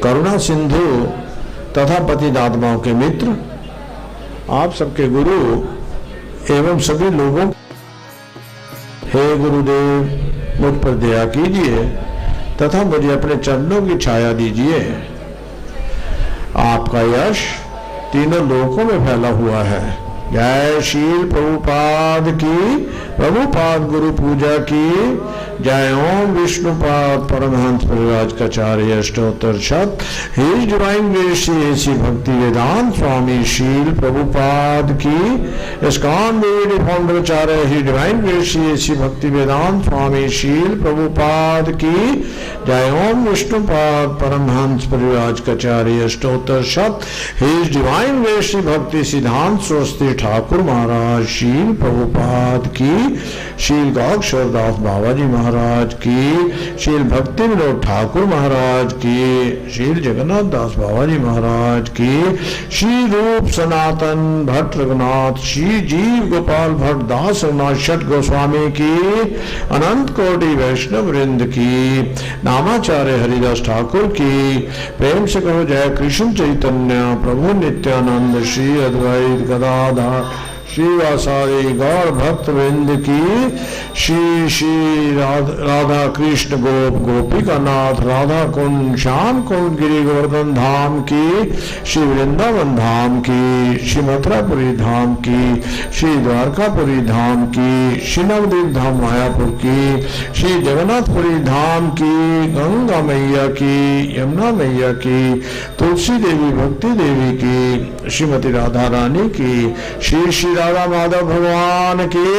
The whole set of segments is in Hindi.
करुणा सिंधु तथा पतितात्माओं के मित्र, आप सबके गुरु एवं सभी लोगों, हे गुरुदेव मुझ पर दया कीजिए तथा मुझे अपने चरणों की छाया दीजिए। आपका यश तीनों लोकों में फैला हुआ है। जय शील प्रभुपाद की, प्रभुपाद गुरु पूजा की जय। ओम विष्णुपाद परमहंस परिव्राजकाचार्य अष्टोत्तर शत। हिज डिवाइन ग्रेस श्री भक्ति वेदांत स्वामी शील प्रभुपाद की। इस्कॉन देवी फाउंडर आचार्य हिज डिवाइन ग्रेस श्री भक्ति वेदांत स्वामी शील प्रभुपाद की जय। ओम विष्णुपाद परमहंस परिव्राजकाचार्य अष्टोत्तर शत। हिज डिवाइन ग्रेस श्री भक्ति सिद्धांत सरस्वती ठाकुर महाराज शील प्रभुपाद की। शील गौक्षरदास बाबा जी महाराज की। शील भक्ति विनोद ठाकुर महाराज की। शील जगन्नाथ दास बाबा जी महाराज की। श्री रूप सनातन भट्ट रघुनाथ श्री जीव गोपाल भट्ट दास रघुनाथ शट गोस्वामी की। अनंत कोटि वैष्णव वृंद की। नामाचार्य हरिदास ठाकुर की। प्रेम से कहो जय कृष्ण चैतन्य प्रभु नित्यानंद श्री अद्वैत गदाधर श्रीवासादि गौर भक्त वृंद की। श्री श्री राधा कृष्ण गोप गोपिका नाथ राधा कुंड श्याम कुंड गिरि गोवर्धन धाम की। श्री वृंदावन धाम की। श्री मथुरापुरी धाम की। श्री द्वारकापुरी धाम की। श्री नवदीप धाम मायापुर की। श्री जगन्नाथपुरी धाम की। गंगा मैया की, यमुना मैया की, तुलसी देवी भक्ति देवी की, श्रीमती राधा रानी की। श्री श्री राधा माधव भगवान की।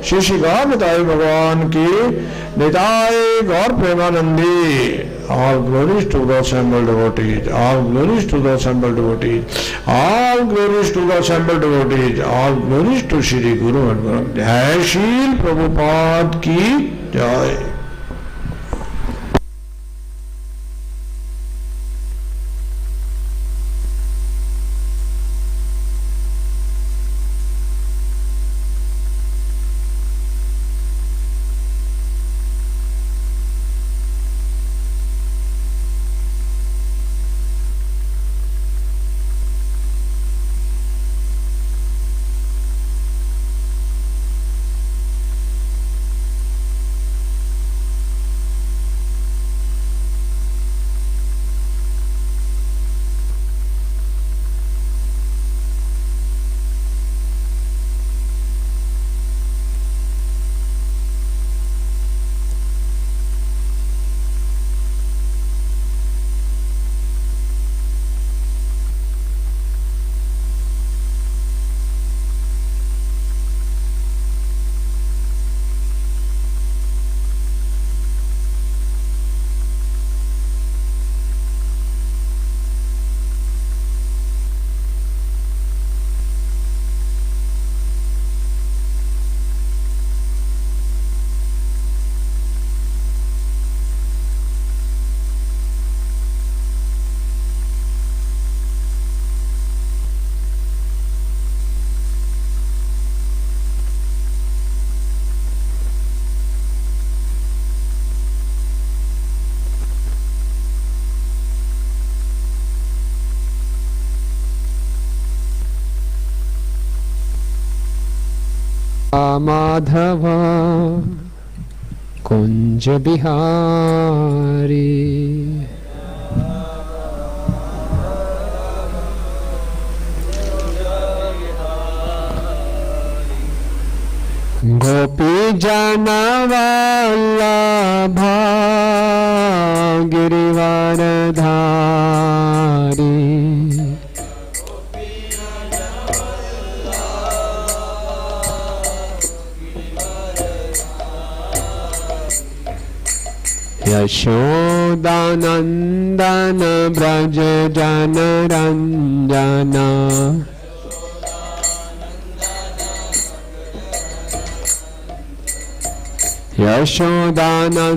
श्री श्री गौरताई भगवान की। निताय गौर Premanandi. All glories to the assembled devotees. All glories to the assembled devotees. All glories to the assembled devotees. All glories to Shri Guru and Guru. जय शील प्रभुपाद की जय। माधव कुंज बिहारी। गोपी जन वल्लभा गिरिवर धारी। यशोदानंदन ब्रज जन रंजना। यशोदानंदन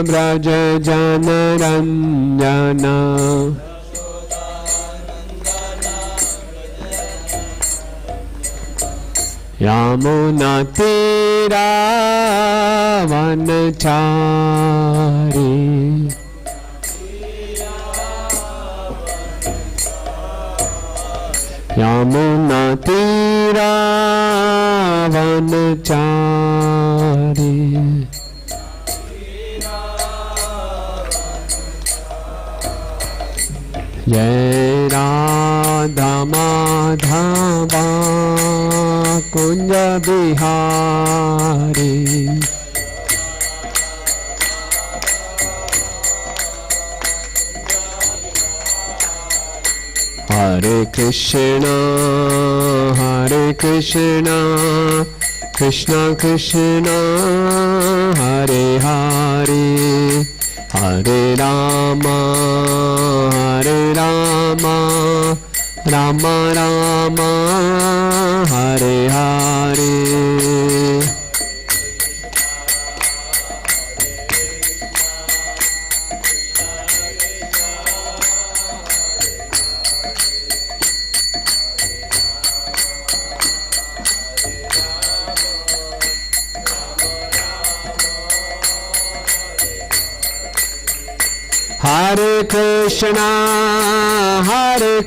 ब्रज जन रंजना। यमुना तीरा वनचारी। यमुना तीरा वनचारी जय राधा माधवा कुंज बिहारी हरे कृष्णा कृष्णा कृष्णा हरे हरे हरे रामा राम राम हरे हरे हरे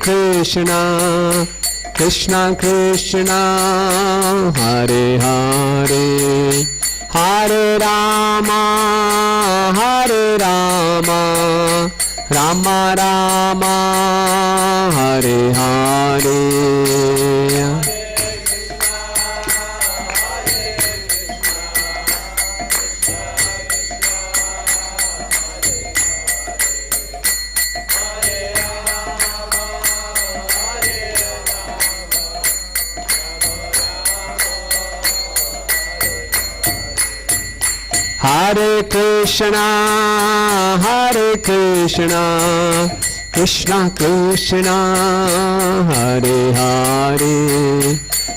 कृष्णा कृष्णा कृष्णा हरे हरे हरे रामा राम राम हरे हरे हरे कृष्णा कृष्णा कृष्णा हरे हरे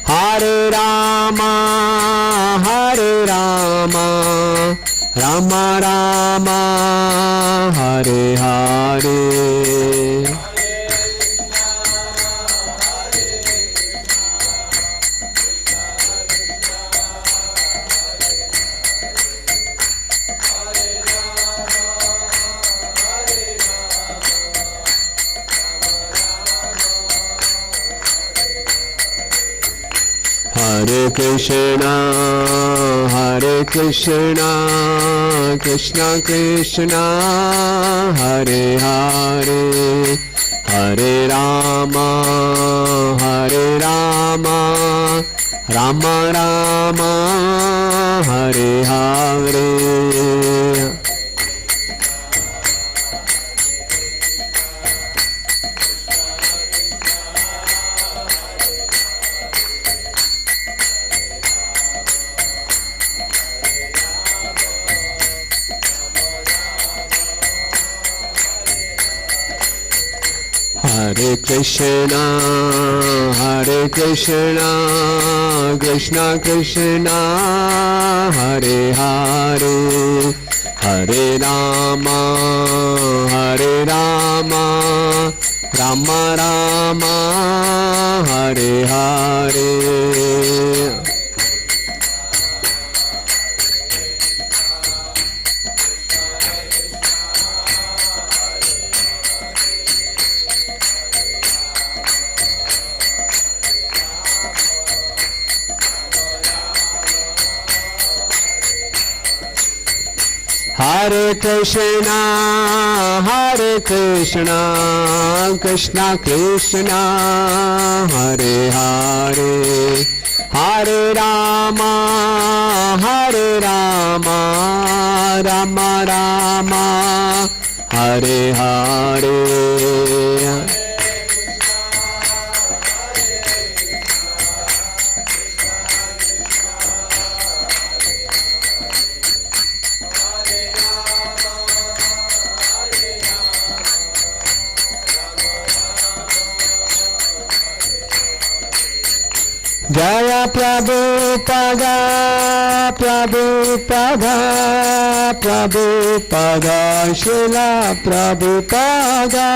हरे रामा राम राम हरे हरे हरे कृष्णा कृष्णा कृष्णा हरे हरे हरे रामा राम राम हरे हरे हरे कृष्णा कृष्णा कृष्णा हरे हरे हरे रामा राम राम हरे हरे हरे कृष्णा कृष्णा कृष्णा हरे हरे हरे रामा राम राम हरे हरे जय प्रभुपदा शिला प्रभुपदा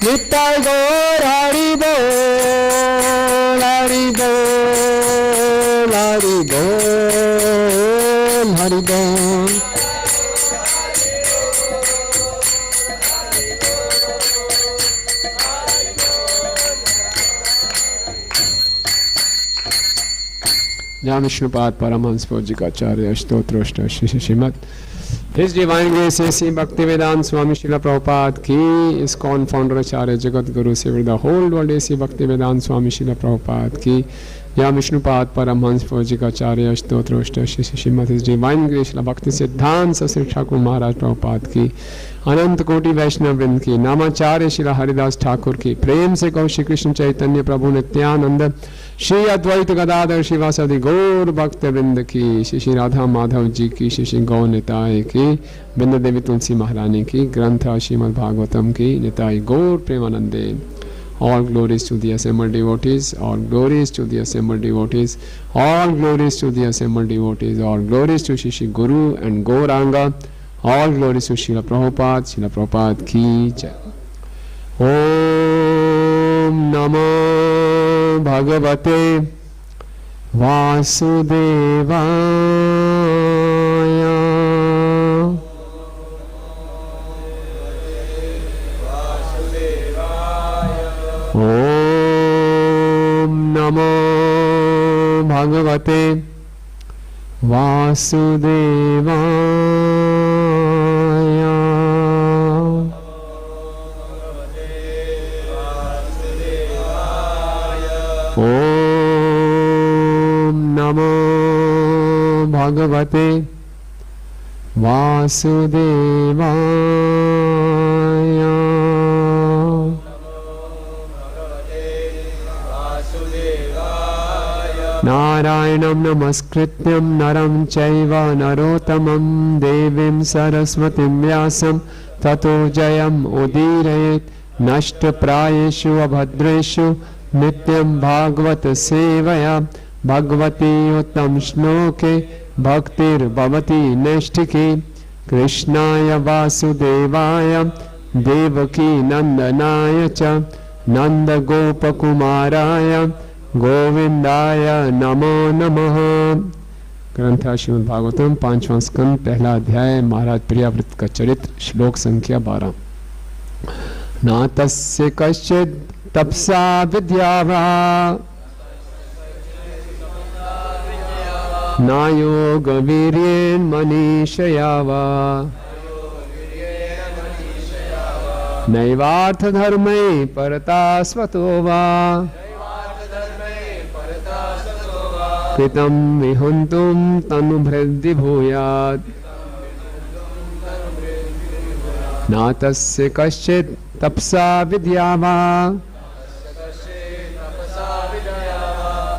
नित्य गौर हरि बोल हरि बोल हरि बोल हरि बोल जहाँ विष्णुपाद परमहंस पूज्य का आचार्य स्तोत्रोष्ट Shrimad His Divine Grace A.C. Bhaktivedanta Swami Srila Prabhupada ki, ISKCON founder Acharya Jagat Guru Savior the whole world A.C. Bhaktivedanta Swami Srila Prabhupada ki, या विष्णुपाद परमहंस पूज्य का आचार्य स्तोत्रोष्ट Shrimad His Divine Grace Srila Bhakti सिद्धांत सश्री ठाकुर महाराज प्रभुपाद की, अनंत कोटि वैष्णव वृंद की, नामाचार्य श्री हरिदास ठाकुर की, प्रेम से कहो श्री कृष्ण चैतन्य प्रभु नित्यानंद श्री अद्वैत गदाधर शिवासादि गौर भक्त वृंद की, श्री राधा माधव जी की, श्री गौ निताय की, बिंद देवी तुलसी महारानी की, ग्रंथ श्रीमद् भागवतम की, निताय गौर प्रेमानंदे. All glories to the assembled devotees, all glories to the assembled devotees, all glories to the assembled devotees, all glories to Shri Guru and Gauranga, all glories to Srila Prabhupada ki jai. Om Namo Bhagavate Vasudevaya. Om Namo Bhagavate Vasudevaya. Om Namo Bhagavate Vasudevaya. Narayanam namaskrityam naram chaiva narottamam devim saraswatim vyasam tato jayam udirayet nashtaprayeshu abhadreshu nityam bhagavata sevaya bhagavati uttam shloke bhaktir bhavati neshtiki krishnaya vasudevaya devaki nandanaya cha nanda gopakumaraya गोविंदाय नमो नमः. ग्रंथ श्रीमद् भागवतम 5वां स्कंद पहला अध्याय महाराज प्रियाव्रत का चरित्र श्लोक संख्या 12. ना तस्य कश्चित् तपसा विद्या वा ना योग वीर्येण मनीषया वा नैवार्थ धर्मे परता स्वतो वा कृतं विहन्तुं तनुभृद्दि भूयात्. ना तस्य कश्चित् तपसा विद्या वा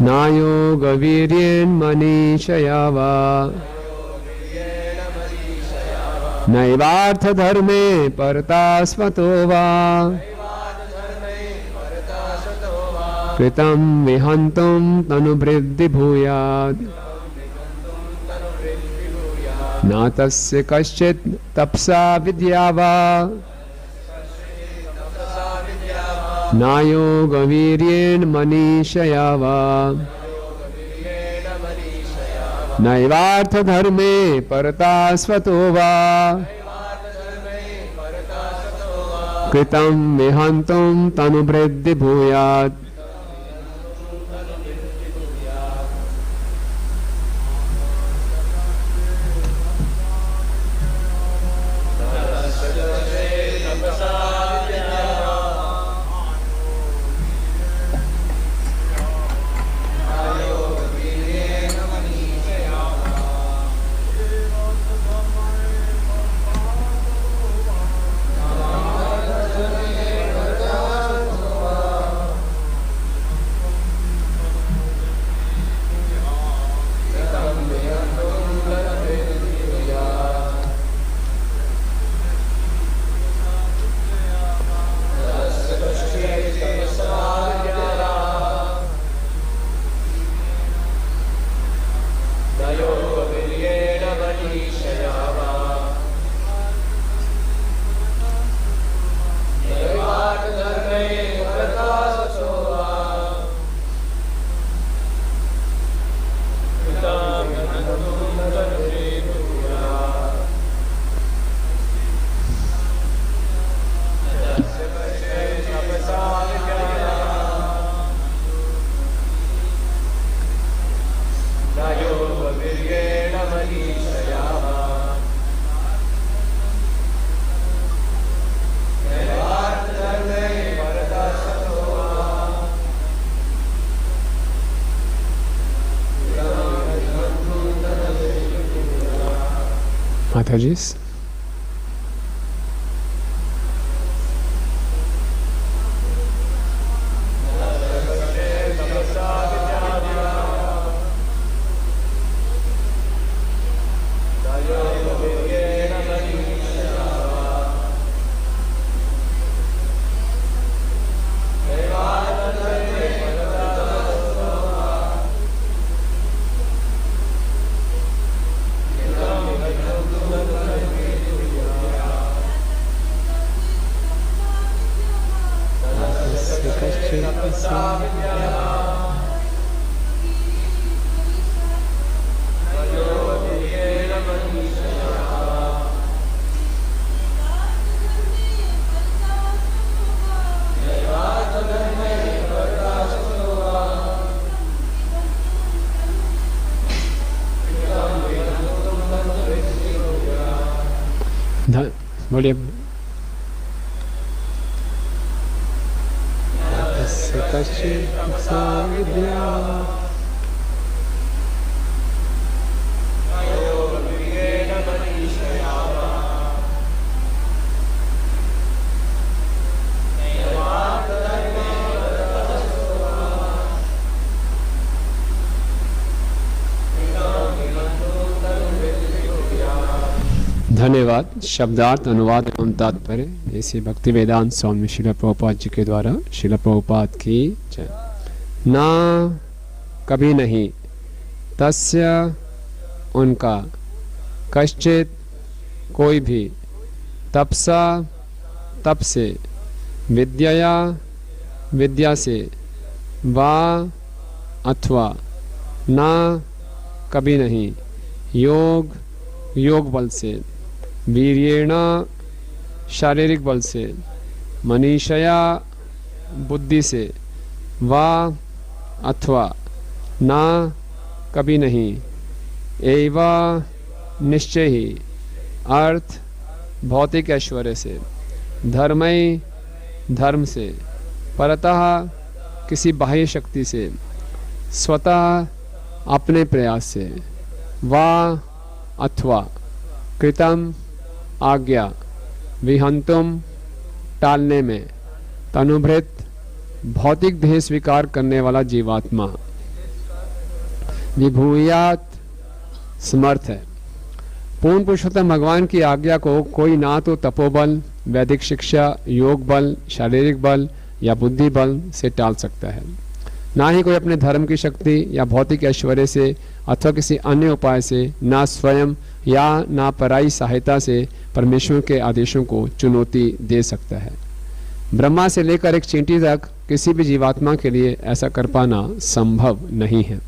ना योगवीर्येण मनीषया वा नैवार्थ धर्मे परता स्वतो वा कृतं विहन्तुं तनुभृद्दि भूयात्. ना तस्य कश्चित् तपसा विद्या वा ना योगवीर्येण मनीषया वा नैवार्थ धर्मे परता स्वतो वा कृतं विहन्तुं तनुभृद्दि भूयात्. माता जी। बोलिए। धन्यवाद। शब्दार्थ, अनुवाद एवं तात्पर्य ऐसे भक्ति वेदांत स्वामी शिला प्रभुपाद जी के द्वारा। शिला प्रभुपाद की जय। ना कभी नहीं, तस्य उनका, कश्चित कोई भी, तपसा तप से, विद्या विद्या से, वा अथवा, ना कभी नहीं, योग योग बल से, वीर्येण शारीरिक बल से, मनीषया बुद्धि से, वा अथवा, ना कभी नहीं, एवा निश्चय ही, अर्थ भौतिक ऐश्वर्य से, धर्मय धर्म से, परतः किसी बाह्य शक्ति से, स्वतः अपने प्रयास से, वा अथवा, कृतम आज्ञा, विहंतुम टालने में, तनुभृत भौतिक देह स्वीकार करने वाला जीवात्मा, विभूयात समर्थ है। पूर्ण पुरुषोत्तम भगवान की आज्ञा को कोई ना तो तपोबल, वैदिक शिक्षा, योग बल, शारीरिक बल या बुद्धि बल से टाल सकता है, ना ही कोई अपने धर्म की शक्ति या भौतिक ऐश्वर्य से अथवा किसी अन्य उपाय से, ना स्वयं या ना पराई सहायता से परमेश्वर के आदेशों को चुनौती दे सकता है। ब्रह्मा से लेकर एक चींटी तक किसी भी जीवात्मा के लिए ऐसा कर पाना संभव नहीं है।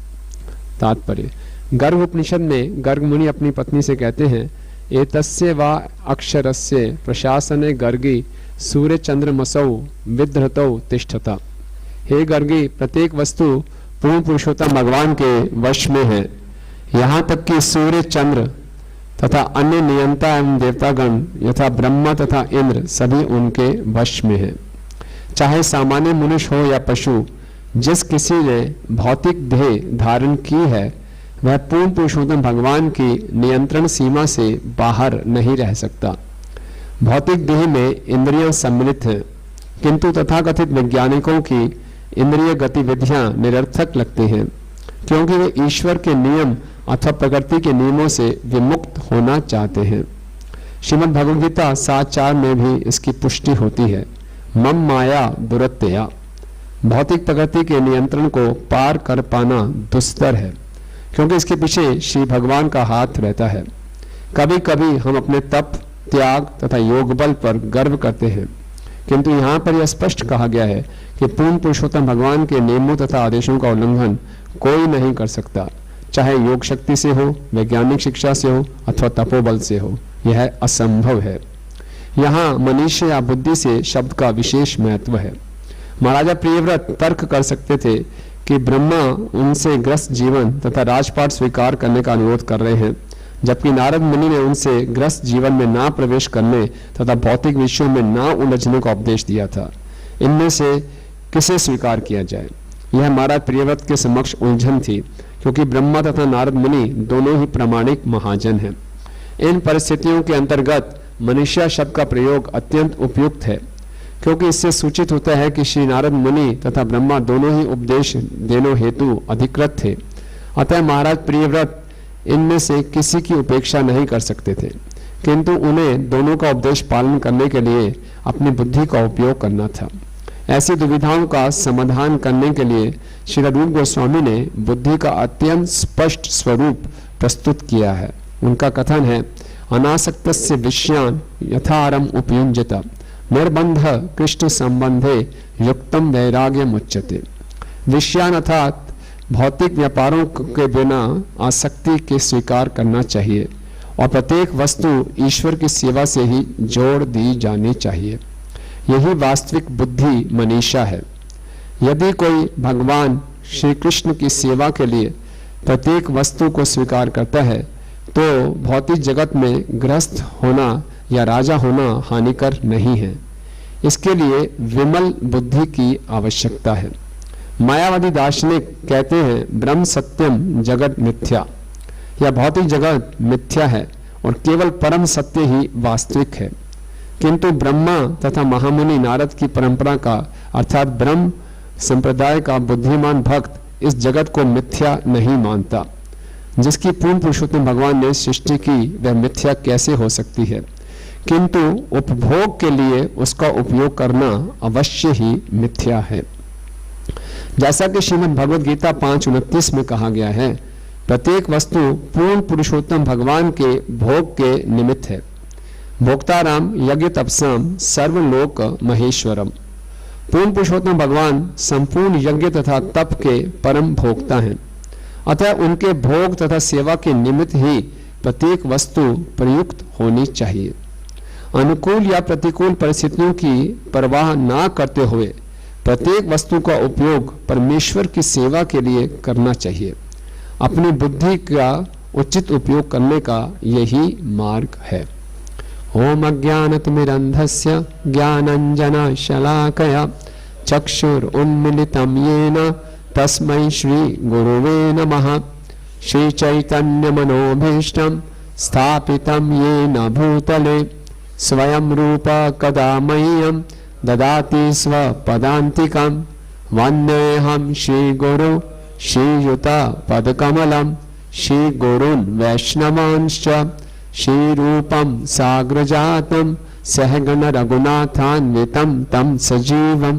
तात्पर्य, गर्ग उपनिषद में गर्ग मुनि अपनी पत्नी से कहते हैं, एतस्य वा अक्षरस्य प्रशासने गर्गी सूर्य चंद्रमसौ विधृतौ तिष्ठता। हे गर्गी, प्रत्येक वस्तु पूर्ण पुरुषोत्तम भगवान के वश में है, यहाँ तक कि सूर्य, चंद्र तथा अन्य नियंता एवं देवतागण यथा ब्रह्मा तथा इंद्र सभी उनके वश में है। चाहे सामान्य मनुष्य हो या पशु, जिस किसी ने भौतिक देह धारण की है वह पूर्ण पुरुषोत्तम भगवान की नियंत्रण सीमा से बाहर नहीं रह सकता। भौतिक देह में इंद्रियां सम्मिलित हैं, किंतु तथाकथित वैज्ञानिकों की इंद्रिय गतिविधियां निरर्थक लगती हैं, क्योंकि वे ईश्वर के नियम अथवा प्रकृति के नियमों से विमुक्त होना चाहते हैं। श्रीमद् भगवद गीता 7:4 में भी इसकी पुष्टि होती है, मम माया दुरत्यया। भौतिक प्रकृति के नियंत्रण को पार कर पाना दुस्तर है, क्योंकि इसके पीछे श्री भगवान का हाथ रहता है। कभी कभी हम अपने तप, त्याग तथा योग बल पर गर्व करते हैं, किंतु यहाँ पर यह स्पष्ट कहा गया है कि पूर्ण पुरुषोत्तम भगवान के नियमों तथा आदेशों का उल्लंघन कोई नहीं कर सकता, चाहे योग शक्ति से हो, वैज्ञानिक शिक्षा से हो अथवा तपोबल से हो। यह असंभव है। यहाँ मनुष्य या बुद्धि से शब्द का विशेष महत्व है। महाराजा प्रियव्रत तर्क कर सकते थे कि ब्रह्मा उनसे ग्रस्त जीवन तथा राजपाट स्वीकार करने का अनुरोध कर रहे हैं, जबकि नारद मुनि ने उनसे ग्रस्त जीवन में ना प्रवेश करने तथा भौतिक विषयों में ना उलझने का उपदेश दिया था। इनमें से किसे स्वीकार किया जाए? यह महाराज प्रियव्रत के समक्ष उलझन थी, क्योंकि ब्रह्मा तथा नारद मुनि दोनों ही प्रामाणिक महाजन हैं। इन परिस्थितियों के अंतर्गत मनुष्य शब्द का प्रयोग अत्यंत उपयुक्त है, क्योंकि इससे सूचित होता है कि श्री नारद मुनि तथा ब्रह्मा दोनों ही उपदेश देने हेतु अधिकृत थे। अतः महाराज प्रियव्रत इनमें से किसी की उपेक्षा नहीं कर सकते थे, किंतु उन्हें दोनों का उपदेश पालन करने के लिए अपनी बुद्धि का उपयोग करना था। ऐसी दुविधाओं का समाधान करने के लिए श्री रूप गोस्वामी ने बुद्धि का अत्यंत स्पष्ट स्वरूप प्रस्तुत किया है। उनका कथन है, अनासक्तस्य विषयान यथारम उपयुञ्जत निर्बंध कृष्ण संबंधे युक्तम वैराग्यम उच्यते। विषयान अर्थात भौतिक व्यापारों के बिना आसक्ति के स्वीकार करना चाहिए और प्रत्येक वस्तु ईश्वर की सेवा से ही जोड़ दी जानी चाहिए। यही वास्तविक बुद्धि मनीषा है। यदि कोई भगवान श्री कृष्ण की सेवा के लिए प्रत्येक वस्तु को स्वीकार करता है तो भौतिक जगत में गृहस्थ होना या राजा होना हानिकर नहीं है। इसके लिए विमल बुद्धि की आवश्यकता है। मायावादी दार्शनिक कहते हैं ब्रह्म सत्यम जगत मिथ्या, या भौतिक जगत मिथ्या है और केवल परम सत्य ही वास्तविक है। किंतु ब्रह्मा तथा महामुनि नारद की परंपरा का अर्थात ब्रह्म संप्रदाय का बुद्धिमान भक्त इस जगत को मिथ्या नहीं मानता। जिसकी पूर्ण पुरुषोत्तम भगवान ने सृष्टि की वह मिथ्या कैसे हो सकती है, किंतु उपभोग के लिए उसका उपयोग करना अवश्य ही मिथ्या है। जैसा कि श्रीमद् भगवद गीता 5:29 में कहा गया है, प्रत्येक वस्तु पूर्ण पुरुषोत्तम भगवान के भोग के निमित्त है। भोक्ताराम यज्ञ तपसाम सर्वलोक महेश्वरम। पूर्ण पुरुषोत्तम भगवान संपूर्ण यज्ञ तथा तप के परम भोक्ता हैं। अतः उनके भोग तथा सेवा के निमित्त ही प्रत्येक वस्तु प्रयुक्त होनी चाहिए। अनुकूल या प्रतिकूल परिस्थितियों की परवाह ना करते हुए प्रत्येक वस्तु का उपयोग परमेश्वर की सेवा के लिए करना चाहिए। अपनी बुद्धि का उचित उपयोग करने का यही मार्ग है। ओम अज्ञानतिमिरन्धस्य ज्ञानञ्जनशलाकया चक्षुरुन्मीलितं येन तस्मै श्री गुरुवे नमः। श्री चैतन्य मनोभीष्टं स्थापितं येन भूतले स्वयं रूप कदा मह्यं ददाति स्वपदान्तिकं। वन्देऽहं श्रीगुरु श्रीयुता पदकमलं श्रीगुरून् वैष्णवांश्च श्रीरूपं साग्रजातं सहगण रघुनाथान्वितं तं सजीवं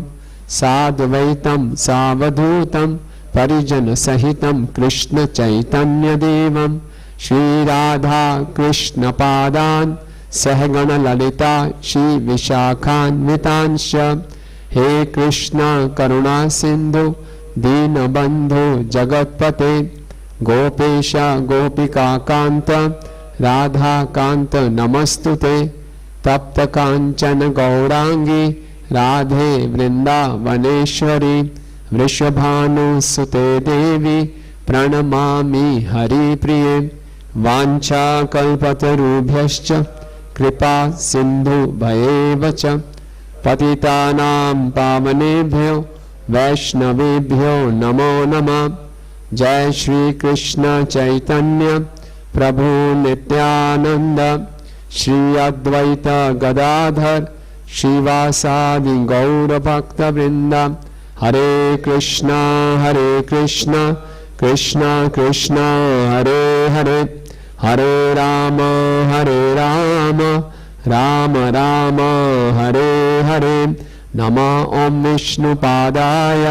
साद्वैतं सावधूतं परिजन सहितं कृष्ण चैतन्य देवं श्रीराधा कृष्ण पादान् सहगण ललिता श्री विशाखान्वितांश्च। हे कृष्ण करुणा सिंधु दीनबंधु जगतपते गोपेश गोपिका कांत राधा कांत नमस्तुते। तप्त कांचन गौरांगी राधे वृंदावनेश्वरी वृषभानुसुते देवी प्रणमामि हरिप्रिये। वाञ्छा कल्पतरुभ्यश्च कृपा सिन्धुभयेव च पतितानां पावनेभ्यो वैष्णवेभ्यो नमो नमः। जय श्री कृष्ण चैतन्य प्रभु नित्यानंद श्री अद्वैत गदाधर श्रीवासादि गौर भक्त वृंद। हरे कृष्णा कृष्ण कृष्ण हरे हरे, हरे राम राम राम हरे हरे। नमः ओम विष्णुपादाय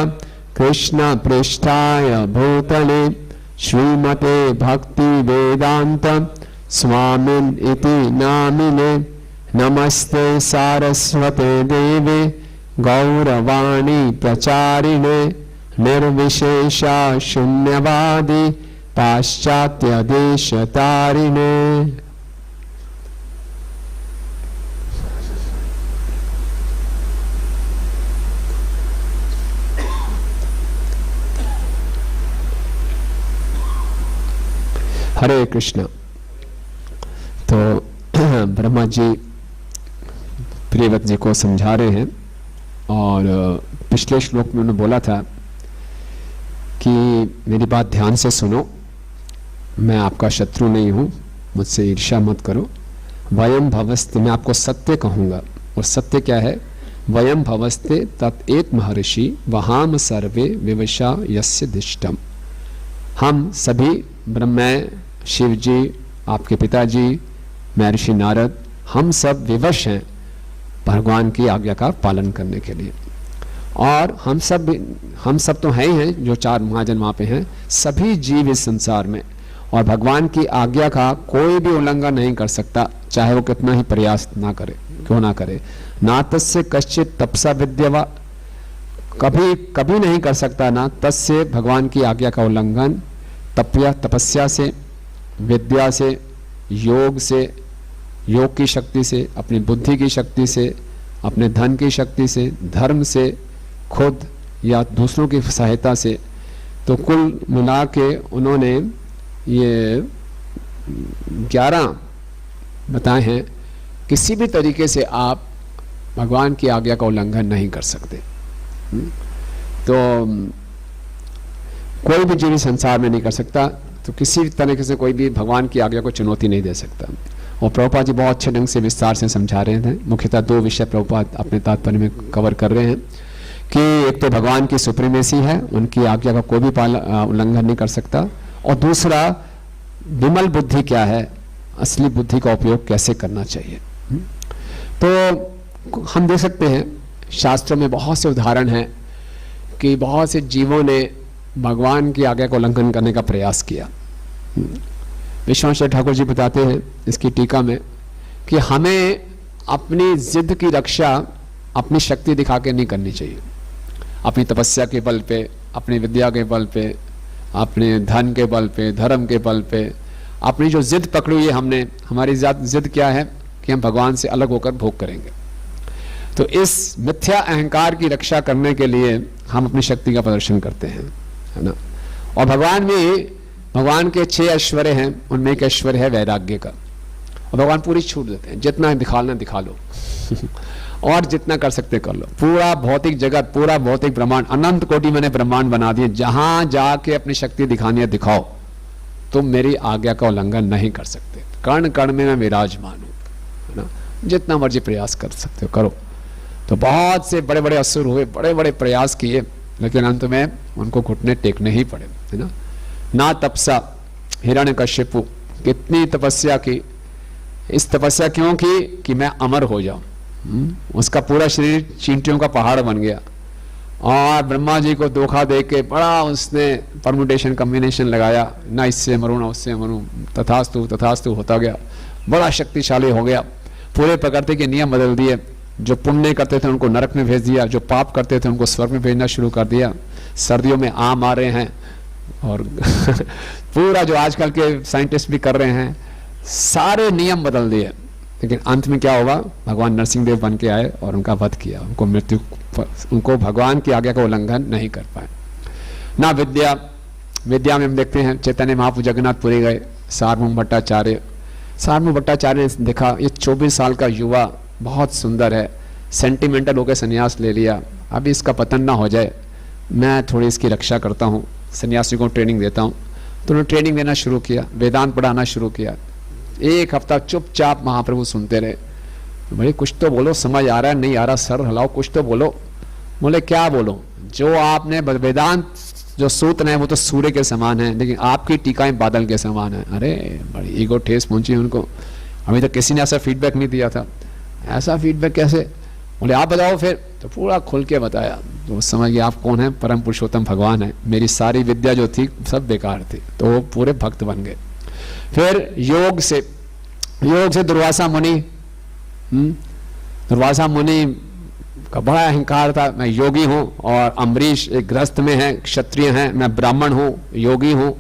कृष्ण पृष्ठाय भूतले श्रीमते भक्ति वेदांत स्वामिन इति नामिने। नमस्ते सारस्वते देवे गौरवाणी प्रचारिणे निर्विशेषा शून्यवादी पाश्चात्य देश तारिणे। हरे कृष्ण। तो ब्रह्मा जी प्रियव्रत जी को समझा रहे हैं और पिछले श्लोक में उन्होंने बोला था कि मेरी बात ध्यान से सुनो, मैं आपका शत्रु नहीं हूँ, मुझसे ईर्ष्या मत करो। वयम भवस्ते, मैं आपको सत्य कहूँगा, और सत्य क्या है? वयम भवस्ते तत्एत महर्षि वहाम सर्वे विवशा यस्य दिष्टम। हम सभी, ब्रह्मा, शिव जी, आपके पिताजी, महर्षि नारद, हम सब विवश हैं भगवान की आज्ञा का पालन करने के लिए। और हम सब तो हैं ही हैं, जो 4 महाजन वहाँ पे हैं, सभी जीव इस संसार में, और भगवान की आज्ञा का कोई भी उल्लंघन नहीं कर सकता, चाहे वो कितना ही प्रयास ना करे, क्यों ना करे। ना तस्य कश्चित तपसा विद्यवा, कभी नहीं कर सकता ना तस्य, भगवान की आज्ञा का उल्लंघन तपस्या से, विद्या से, योग से, योग की शक्ति से, अपनी बुद्धि की शक्ति से, अपने धन की शक्ति से, धर्म से, खुद या दूसरों की सहायता से। तो कुल मिला के उन्होंने ये 11 बताए हैं। किसी भी तरीके से आप भगवान की आज्ञा का उल्लंघन नहीं कर सकते। तो कोई भी जीव संसार में नहीं कर सकता, तो किसी भी तरीके से कोई भी भगवान की आज्ञा को चुनौती नहीं दे सकता। और प्रभुपाद जी बहुत अच्छे ढंग से विस्तार से समझा रहे थे। मुख्यतः 2 विषय प्रभुपाद अपने तात्पर्य में कवर कर रहे हैं कि एक तो भगवान की सुप्रीमेसी है, उनकी आज्ञा का कोई भी उल्लंघन नहीं कर सकता, और दूसरा विमल बुद्धि क्या है, असली बुद्धि का उपयोग कैसे करना चाहिए। तो हम देख सकते हैं शास्त्रों में बहुत से उदाहरण हैं कि बहुत से जीवों ने भगवान की आज्ञा को उल्लंघन करने का प्रयास किया। विश्वनाथ ठाकुर जी बताते हैं इसकी टीका में कि हमें अपनी जिद की रक्षा अपनी शक्ति दिखा के नहीं करनी चाहिए। अपनी तपस्या के बल पे, अपनी विद्या के बल पे, अपने धन के बल पे, धर्म के बल पे, अपनी जो जिद पकड़ी हुई है हमने, हमारी जिद क्या है कि हम भगवान से अलग होकर भोग करेंगे। तो इस मिथ्या अहंकार की रक्षा करने के लिए हम अपनी शक्ति का प्रदर्शन करते हैं, है ना। और भगवान के 6 ऐश्वर्य हैं, उनमें एक ऐश्वर्य है वैराग्य का, और भगवान पूरी छूट देते हैं, जितना दिखाना दिखा लो और जितना कर सकते कर लो। पूरा भौतिक जगत, पूरा भौतिक ब्रह्मांड, अनंत कोटि मैंने ब्रह्मांड बना दिए, जहां जाके अपनी शक्ति दिखानी है दिखाओ, तुम मेरी आज्ञा का उल्लंघन नहीं कर सकते। कण कण में मैं विराजमान हूं, है ना। जितना मर्जी प्रयास कर सकते हो करो। तो बहुत से बड़े बड़े असुर हुए, बड़े बड़े प्रयास किए, लेकिन अंत में उनको घुटने टेकने ही पड़े, है ना। ना तपसा, हिरण्यकश्यपु कितनी तपस्या की। इस तपस्या क्यों की कि मैं अमर हो जाऊं। उसका पूरा शरीर चींटियों का पहाड़ बन गया, और ब्रह्मा जी को धोखा दे के बड़ा उसने परमुटेशन कॉम्बिनेशन लगाया, ना इससे मरूं ना उससे मरूं, तथास्तु तथास्तु होता गया, बड़ा शक्तिशाली हो गया। पूरे प्रकृति के नियम बदल दिए, जो पुण्य करते थे उनको नरक में भेज दिया, जो पाप करते थे उनको स्वर्ग में भेजना शुरू कर दिया। सर्दियों में आम आ रहे हैं, और पूरा जो आजकल के साइंटिस्ट भी कर रहे हैं, सारे नियम बदल दिए। लेकिन अंत में क्या होगा, भगवान नरसिंह देव बन के आए और उनका वध किया, उनको भगवान की आज्ञा का उल्लंघन नहीं कर पाए। ना विद्या में हम देखते हैं चैतन्य महाप्रभु जगन्नाथपुरी गए, सार्वभौम भट्टाचार्य ने देखा ये 24 साल का युवा बहुत सुंदर है, सेंटिमेंटल होकर संन्यास ले लिया, अभी इसका पतन ना हो जाए, मैं थोड़ी इसकी रक्षा करता हूँ, सन्यासी को ट्रेनिंग देता हूँ। तो उन्होंने ट्रेनिंग देना शुरू किया, वेदांत पढ़ाना शुरू किया। 1 हफ्ता चुपचाप महाप्रभु सुनते रहे। भाई कुछ तो बोलो, समझ आ रहा है नहीं आ रहा, सर हिलाओ, कुछ तो बोलो। बोले क्या बोलो, जो आपने वेदांत जो सूत्र है वो तो सूर्य के समान है, लेकिन आपकी टीकाएं बादल के समान है। अरे बड़ी ईगो ठेस पहुंची उनको, अभी तक किसी ने ऐसा फीडबैक नहीं दिया था। ऐसा फीडबैक कैसे? बोले आप बताओ फिर। तो पूरा खुल के बताया, तो समझ गया आप कौन है, परम पुरुषोत्तम भगवान है, मेरी सारी विद्या जो थी सब बेकार थी। तो वो पूरे भक्त बन गए। फिर योग से दुर्वासा मुनि का बड़ा अहंकार था, मैं योगी हूँ, और अम्बरीश एक गृहस्थ में है, क्षत्रिय हैं, मैं ब्राह्मण हूँ, योगी हूँ,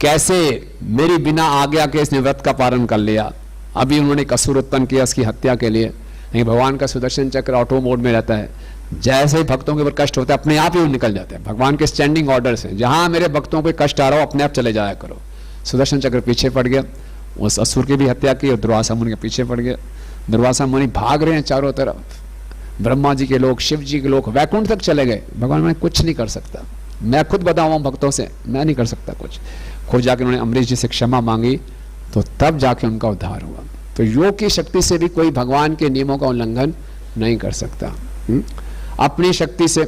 कैसे मेरी बिना आज्ञा के इसने व्रत का पालन कर लिया। अभी उन्होंने एक असुर उत्पन्न किया इसकी हत्या के लिए, नहीं भगवान का सुदर्शन चक्र ऑटो मोड में रहता है, जैसे ही भक्तों के ऊपर कष्ट होता है अपने आप ही वो निकल जाते हैं। भगवान के स्टैंडिंग ऑर्डर्स हैं, जहां मेरे भक्तों को कष्ट आ रहा हो अपने आप चले जाया करो। सुदर्शन चक्र पीछे पड़ गया, उस असुर की भी हत्या की, और दुर्वासा मुनि के पीछे पड़ गया। दुर्वासा मुनि भाग रहे हैं चारों तरफ, ब्रह्मा जी के लोग, शिव जी के लोग वैकुंठ तक चले गए। भगवान मैं कुछ नहीं कर सकता, मैं खुद बताऊँ भक्तों से, मैं नहीं कर सकता कुछ। खुद जाकर उन्होंने अम्बरीश जी से क्षमा मांगी, तो तब जाके उनका उद्धार हुआ। तो योग की शक्ति से भी कोई भगवान के नियमों का उल्लंघन नहीं कर सकता। अपनी शक्ति से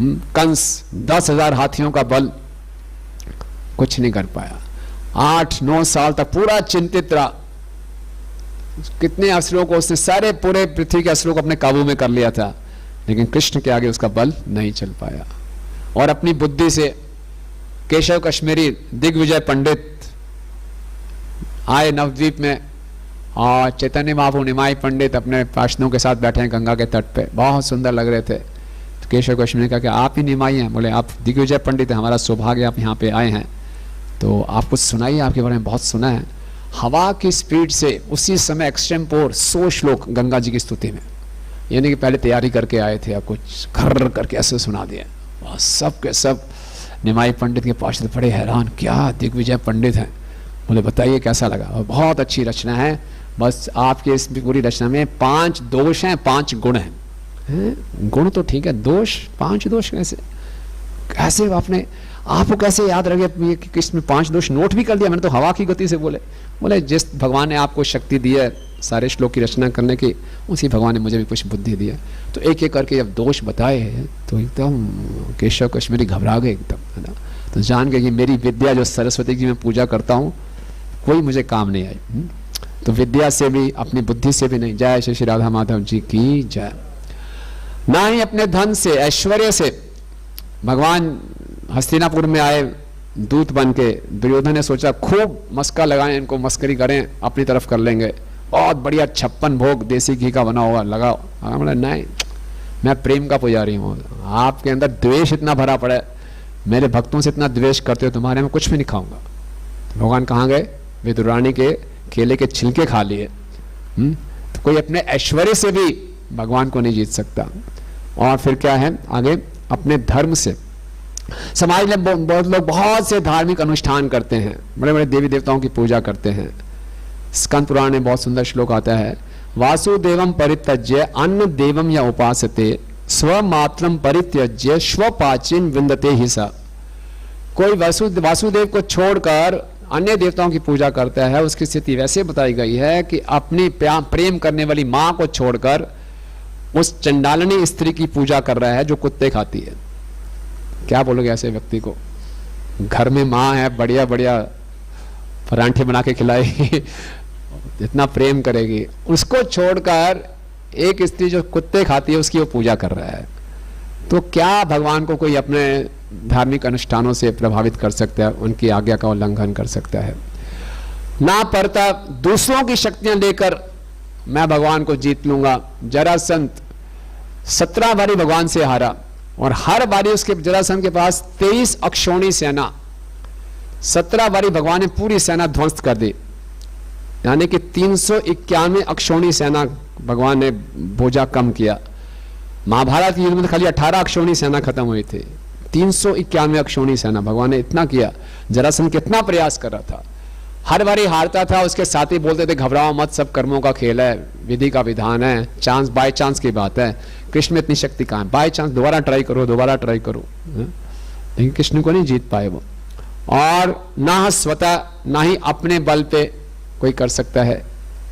कंस 10,000 हाथियों का बल कुछ नहीं कर पाया। 8-9 साल तक पूरा चिंतित रहा। कितने असुरों को उसने, सारे पूरे पृथ्वी के असुरों को अपने काबू में कर लिया था, लेकिन कृष्ण के आगे उसका बल नहीं चल पाया। और अपनी बुद्धि से केशव कश्मीरी, दिग्विजय पंडित आए नवद्वीप में, और चैतन्य महाप्रभु, निमाई पंडित अपने पार्षदों के साथ बैठे हैं गंगा के तट पे, बहुत सुंदर लग रहे थे। तो केशव कश्मीरी ने कहा कि आप ही निमाई हैं? बोले आप दिग्विजय पंडित हैं, हमारा सौभाग्य आप यहाँ पे आए हैं, तो आप कुछ सुनाइए, आपके बारे में बहुत सुना है। हवा की स्पीड से उसी समय एक्सटेम्पोर 100 श्लोक गंगा जी की स्तुति में, यानी कि पहले तैयारी करके आए थे, अब कुछ घर करके ऐसे सुना दिया। सब के सब निमाई पंडित के पार्षद बड़े हैरान, क्या दिग्विजय पंडित हैं? बोले बताइए कैसा लगा? बहुत अच्छी रचना है, बस आपके इस पूरी रचना में 5 दोष हैं, 5 गुण हैं। गुण तो ठीक है, दोष, 5 दोष कैसे? कैसे आपको कैसे याद रह गया कि इसमें 5 दोष नोट भी कर दिया? मैंने तो हवा की गति से बोले जिस भगवान ने आपको शक्ति दी है सारे श्लोक की रचना करने की, उसी भगवान ने मुझे भी कुछ बुद्धि दी है। तो एक एक करके जब दोष बताए तो एकदम केशव कश्मीरी घबरा गए एकदम, है ना। तो जान गए कि मेरी विद्या जो सरस्वती की मैं पूजा करता हूँ कोई मुझे काम नहीं आई। तो विद्या से भी, अपनी बुद्धि से भी नहीं। जय श्री राधा माधव जी की जय। ना ही अपने धन से, ऐश्वर्य से। भगवान हस्तिनापुर में आए दूत बन के, दुर्योधन ने सोचा खूब मस्का लगाएं, इनको मस्करी करें, अपनी तरफ कर लेंगे, बहुत बढ़िया 56 भोग देसी घी का बना हुआ लगाओ। बोला नहीं, मैं प्रेम का पुजारी हूँ, आपके अंदर द्वेष इतना भरा पड़ा है, मेरे भक्तों से इतना द्वेष करते हो, तुम्हारे में कुछ भी नहीं खाऊंगा। भगवान कहाँ गए? विदुरानी के केले के छिलके खा लिए। तो कोई अपने ऐश्वर्य से भी भगवान को नहीं जीत सकता। और फिर क्या है आगे? अपने धर्म से। समाज में बहुत लोग बहुत से धार्मिक अनुष्ठान करते हैं, बड़े बड़े देवी देवताओं की पूजा करते हैं। स्कंद पुराण में बहुत सुंदर श्लोक आता है, वासुदेवम परित्यज्य अन्न देवम या उपासते स्वमात्रम परित्यज्य स्वपाचिन विंदते ही सा। कोई वासुदेव को छोड़कर अन्य देवताओं की पूजा करता है, उसकी स्थिति वैसे बताई गई है कि अपनी प्रेम करने वाली मां को छोड़कर उस चंडालनी स्त्री की पूजा कर रहा है जो कुत्ते खाती है। क्या बोलोगे ऐसे व्यक्ति को? घर में माँ है, बढ़िया बढ़िया परांठे बना के खिलाएगी, इतना प्रेम करेगी, उसको छोड़कर एक स्त्री जो कुत्ते खाती है उसकी वो पूजा कर रहा है। तो क्या भगवान को कोई अपने धार्मिक अनुष्ठानों से प्रभावित कर सकता है? उनकी आज्ञा का उल्लंघन कर सकता है? ना पड़ता दूसरों की शक्तियां लेकर मैं भगवान को जीत लूंगा। जरासंध 17 बारी भगवान से हारा, और हर बारी उसके जरासंध के पास 23 अक्षौणी सेना, 17 बारी भगवान ने पूरी सेना ध्वंस कर दी, यानी कि 391 अक्षौणी सेना भगवान ने बोझा कम किया। महाभारत के युद्ध में खाली 18 अक्षौणी सेना खत्म हुई थी, 391 अक्षौणी सेना भगवान ने इतना किया। जरासंध कितना प्रयास कर रहा था, हर बारी हारता था। उसके साथी बोलते थे घबराओ मत, सब कर्मों का खेल है, विधि का विधान है, चांस बाय चांस की बात है, कृष्ण में इतनी शक्ति कहाँ है, बाय चांस दोबारा ट्राई करो, दोबारा ट्राई करो। लेकिन कृष्ण को नहीं जीत पाए वो। और ना स्वतः, ना ही अपने बल पे कोई कर सकता है।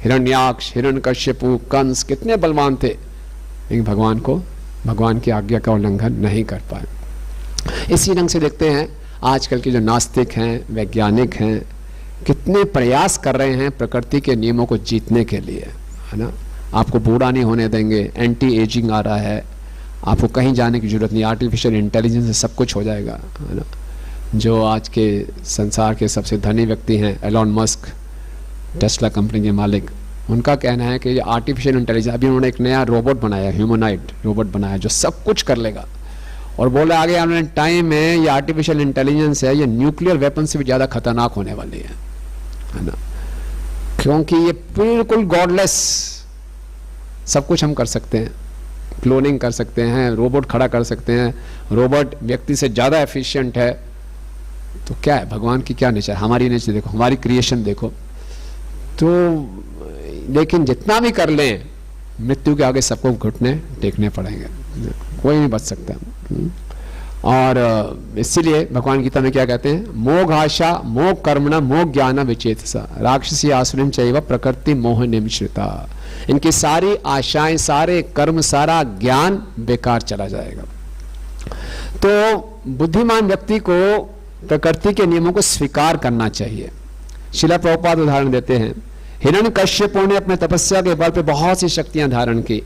हिरण्याक्ष, हिरण्यकश्यपु, कंस कितने बलवान थे, लेकिन भगवान की आज्ञा का उल्लंघन नहीं कर पाए। इसी रंग से देखते हैं आजकल के जो नास्तिक हैं, वैज्ञानिक हैं, कितने प्रयास कर रहे हैं प्रकृति के नियमों को जीतने के लिए, है ना। आपको बूढ़ा नहीं होने देंगे, एंटी एजिंग आ रहा है, आपको कहीं जाने की जरूरत नहीं, आर्टिफिशियल इंटेलिजेंस से सब कुछ हो जाएगा, है ना। जो आज के संसार के सबसे धनी व्यक्ति हैं, एलॉन मस्क, टेस्ला कंपनी के मालिक, उनका कहना है कि ये आर्टिफिशियल इंटेलिजेंस, अभी उन्होंने एक नया रोबोट बनाया, ह्यूमनॉइड रोबोट बनाया जो सब कुछ कर लेगा। और बोला आगे आने वाले टाइम में ये आर्टिफिशियल इंटेलिजेंस है, ये न्यूक्लियर वेपन से भी ज़्यादा खतरनाक होने वाली है ना, क्योंकि ये बिल्कुल गॉडलेस, सब कुछ हम कर सकते हैं, क्लोनिंग कर सकते हैं, रोबोट खड़ा कर सकते हैं, रोबोट व्यक्ति से ज़्यादा एफिशिएंट है। तो क्या है, भगवान की क्या नेचर, हमारी नेचर देखो, हमारी क्रिएशन देखो। तो लेकिन जितना भी कर लें, मृत्यु के आगे सबको घुटने टेकने पड़ेंगे, कोई नहीं बच सकता। और इसीलिए भगवान गीता में क्या कहते हैं, मोह आशा मोह कर्मणा मोह ज्ञान विचेतसा राक्षसी आसुरीम चैव प्रकृति मोह निमिश्रिता। इनकी सारी आशाएं, सारे कर्म, सारा ज्ञान बेकार चला जाएगा। तो बुद्धिमान व्यक्ति को प्रकृति के नियमों को स्वीकार करना चाहिए। शिला प्रभुपाद उदाहरण देते हैं, हिरण्यकश्यपों ने अपने तपस्या के बल पे बहुत सी शक्तियां धारण की,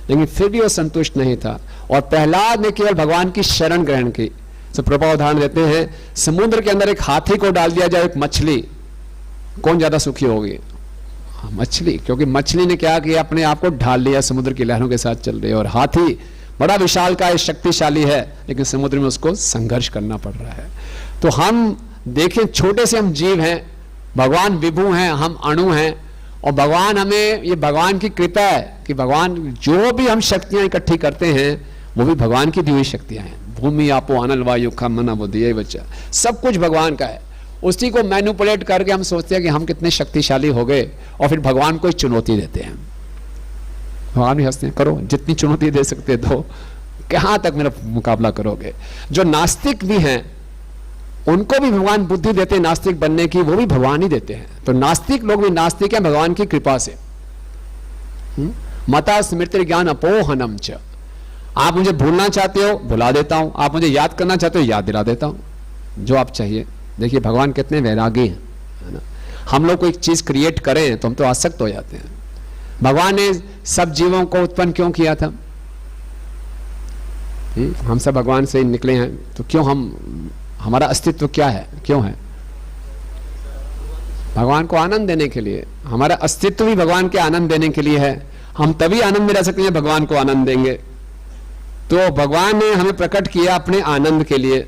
लेकिन फिर भी वो संतुष्ट नहीं था, और प्रहलाद ने केवल भगवान की शरण ग्रहण की। तो प्रभुपाद उदाहरण देते हैं, समुद्र के अंदर एक हाथी को डाल दिया जाए, एक मछली, कौन ज्यादा सुखी होगी? मछली, क्योंकि मछली ने क्या किया, अपने आप को ढाल लिया, समुद्र की लहरों के साथ चल रही है। और हाथी बड़ा विशालकाय शक्तिशाली है, लेकिन समुद्र में उसको संघर्ष करना पड़ रहा है। तो हम देखें, छोटे से हम जीव हैं, भगवान विभु हैं, हम अणु हैं, और भगवान हमें, ये भगवान की कृपा है कि भगवान जो भी हम शक्तियां इकट्ठी करते हैं वो भी भगवान की दी हुई शक्तियां हैं। भूमि आपो अनल वायु खम मना बुद्धि बच्चा, सब कुछ भगवान का है। उसी को मैनिपुलेट करके हम सोचते हैं कि हम कितने शक्तिशाली हो गए, और फिर भगवान को चुनौती देते हैं। भगवान भी हंसते हैं, करो जितनी चुनौती दे सकते हो, कहां तक मेरा मुकाबला करोगे। जो नास्तिक भी हैं उनको भी भगवान बुद्धि देते हैं नास्तिक बनने की, वो भी भगवान ही देते हैं। तो नास्तिक लोग भी नास्तिक हैं भगवान की कृपा से। मता स्मृति ज्ञान अपोहनम च, आप मुझे भूलना चाहते हो भुला देता हूं, आप मुझे याद करना चाहते हो याद दिला देता हूं, जो आप चाहिए। देखिए भगवान कितने वैरागी हैं, है ना। हम लोग कोई चीज क्रिएट करें तो हम तो आसक्त हो जाते हैं। भगवान ने सब जीवों को उत्पन्न क्यों किया था? हम सब भगवान से ही निकले हैं, तो क्यों हमारा अस्तित्व क्या है, क्यों है? भगवान को आनंद देने के लिए। हमारा अस्तित्व भी भगवान के आनंद देने के लिए है। हम तभी आनंद में रह सकते हैं भगवान को आनंद देंगे। तो भगवान ने हमें प्रकट किया अपने आनंद के लिए।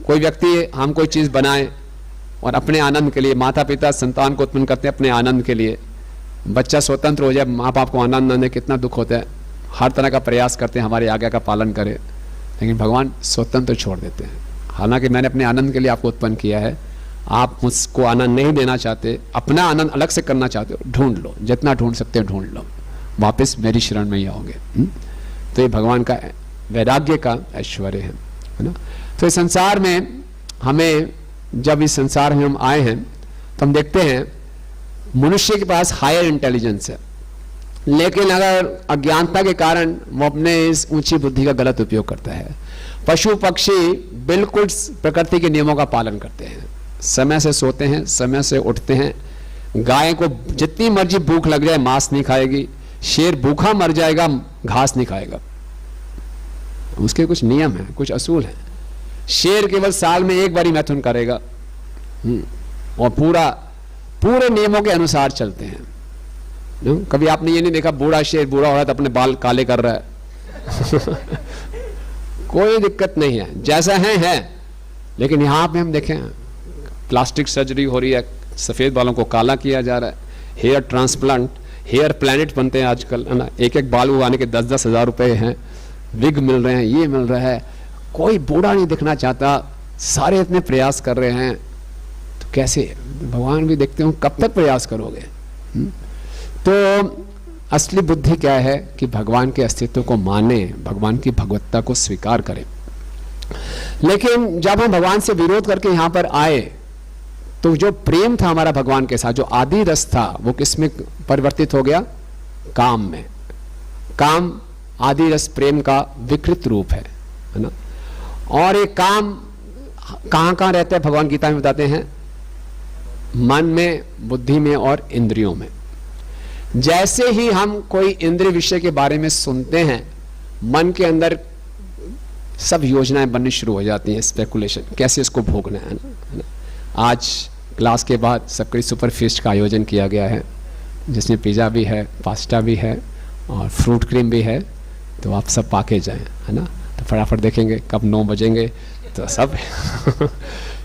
कोई व्यक्ति हम कोई चीज बनाए और अपने आनंद के लिए, माता पिता संतान को उत्पन्न करते हैं अपने आनंद के लिए। बच्चा स्वतंत्र हो जाए, माँ बाप को आनंद न दे, कितना दुख होता है। हर तरह का प्रयास करते हैं हमारी आज्ञा का पालन करे, लेकिन भगवान स्वतंत्र छोड़ देते हैं। हालांकि मैंने अपने आनंद के लिए आपको उत्पन्न किया है, आप मुझको आनंद नहीं देना चाहते, अपना आनंद अलग से करना चाहते हो, ढूंढ लो, जितना ढूंढ सकते हो ढूंढ लो, वापस मेरी शरण में ही आओगे। तो ये भगवान का वैराग्य का ऐश्वर्य है ना। तो इस संसार में हमें, जब इस संसार में हम आए हैं तो हम देखते हैं मनुष्य के पास हायर इंटेलिजेंस है, लेकिन अगर अज्ञानता के कारण वो अपने इस ऊंची बुद्धि का गलत उपयोग करता है। पशु पक्षी बिल्कुल प्रकृति के नियमों का पालन करते हैं, समय से सोते हैं, समय से उठते हैं। गाय को जितनी मर्जी भूख लग जाए मांस नहीं खाएगी, शेर भूखा मर जाएगा घास नहीं खाएगा। उसके कुछ नियम हैं, कुछ असूल हैं। शेर केवल साल में एक बार ही मैथुन करेगा, और पूरे नियमों के अनुसार चलते हैं। कभी आपने ये नहीं देखा बूढ़ा शेर बूढ़ा हो रहा है तो अपने बाल काले कर रहा है? कोई दिक्कत नहीं है, जैसा है। लेकिन यहां पे हम देखें प्लास्टिक सर्जरी हो रही है, सफेद बालों को काला किया जा रहा है, हेयर ट्रांसप्लांट, हेयर प्लैनेट बनते हैं आजकल, है ना। एक एक बाल उगाने के 10-10 हज़ार रुपए हैं, विग मिल रहे हैं, ये मिल रहा है। कोई बूढ़ा नहीं दिखना चाहता, सारे इतने प्रयास कर रहे हैं। तो कैसे? भगवान भी देखते हो कब तक प्रयास करोगे। तो असली बुद्धि क्या है कि भगवान के अस्तित्व को माने, भगवान की भगवत्ता को स्वीकार करें। लेकिन जब हम भगवान से विरोध करके यहां पर आए, तो जो प्रेम था हमारा भगवान के साथ, जो आदि रस था, वो किस में परिवर्तित हो गया? काम में। काम आदि रस प्रेम का विकृत रूप है ना। और ये काम कहां रहता है? भगवान गीता में बताते हैं, मन में, बुद्धि में और इंद्रियों में। जैसे ही हम कोई इंद्रिय विषय के बारे में सुनते हैं, मन के अंदर सब योजनाएं बननी शुरू हो जाती हैं, स्पेकुलेशन, कैसे इसको भोगना है ना। आज क्लास के बाद सबके सुपर फीस्ट का आयोजन किया गया है, जिसमें पिज़्ज़ा भी है, पास्ता भी है और फ्रूट क्रीम भी है। तो आप सब पाके जाएं, है ना। तो फटाफट देखेंगे कब 9 बजेंगे तो सब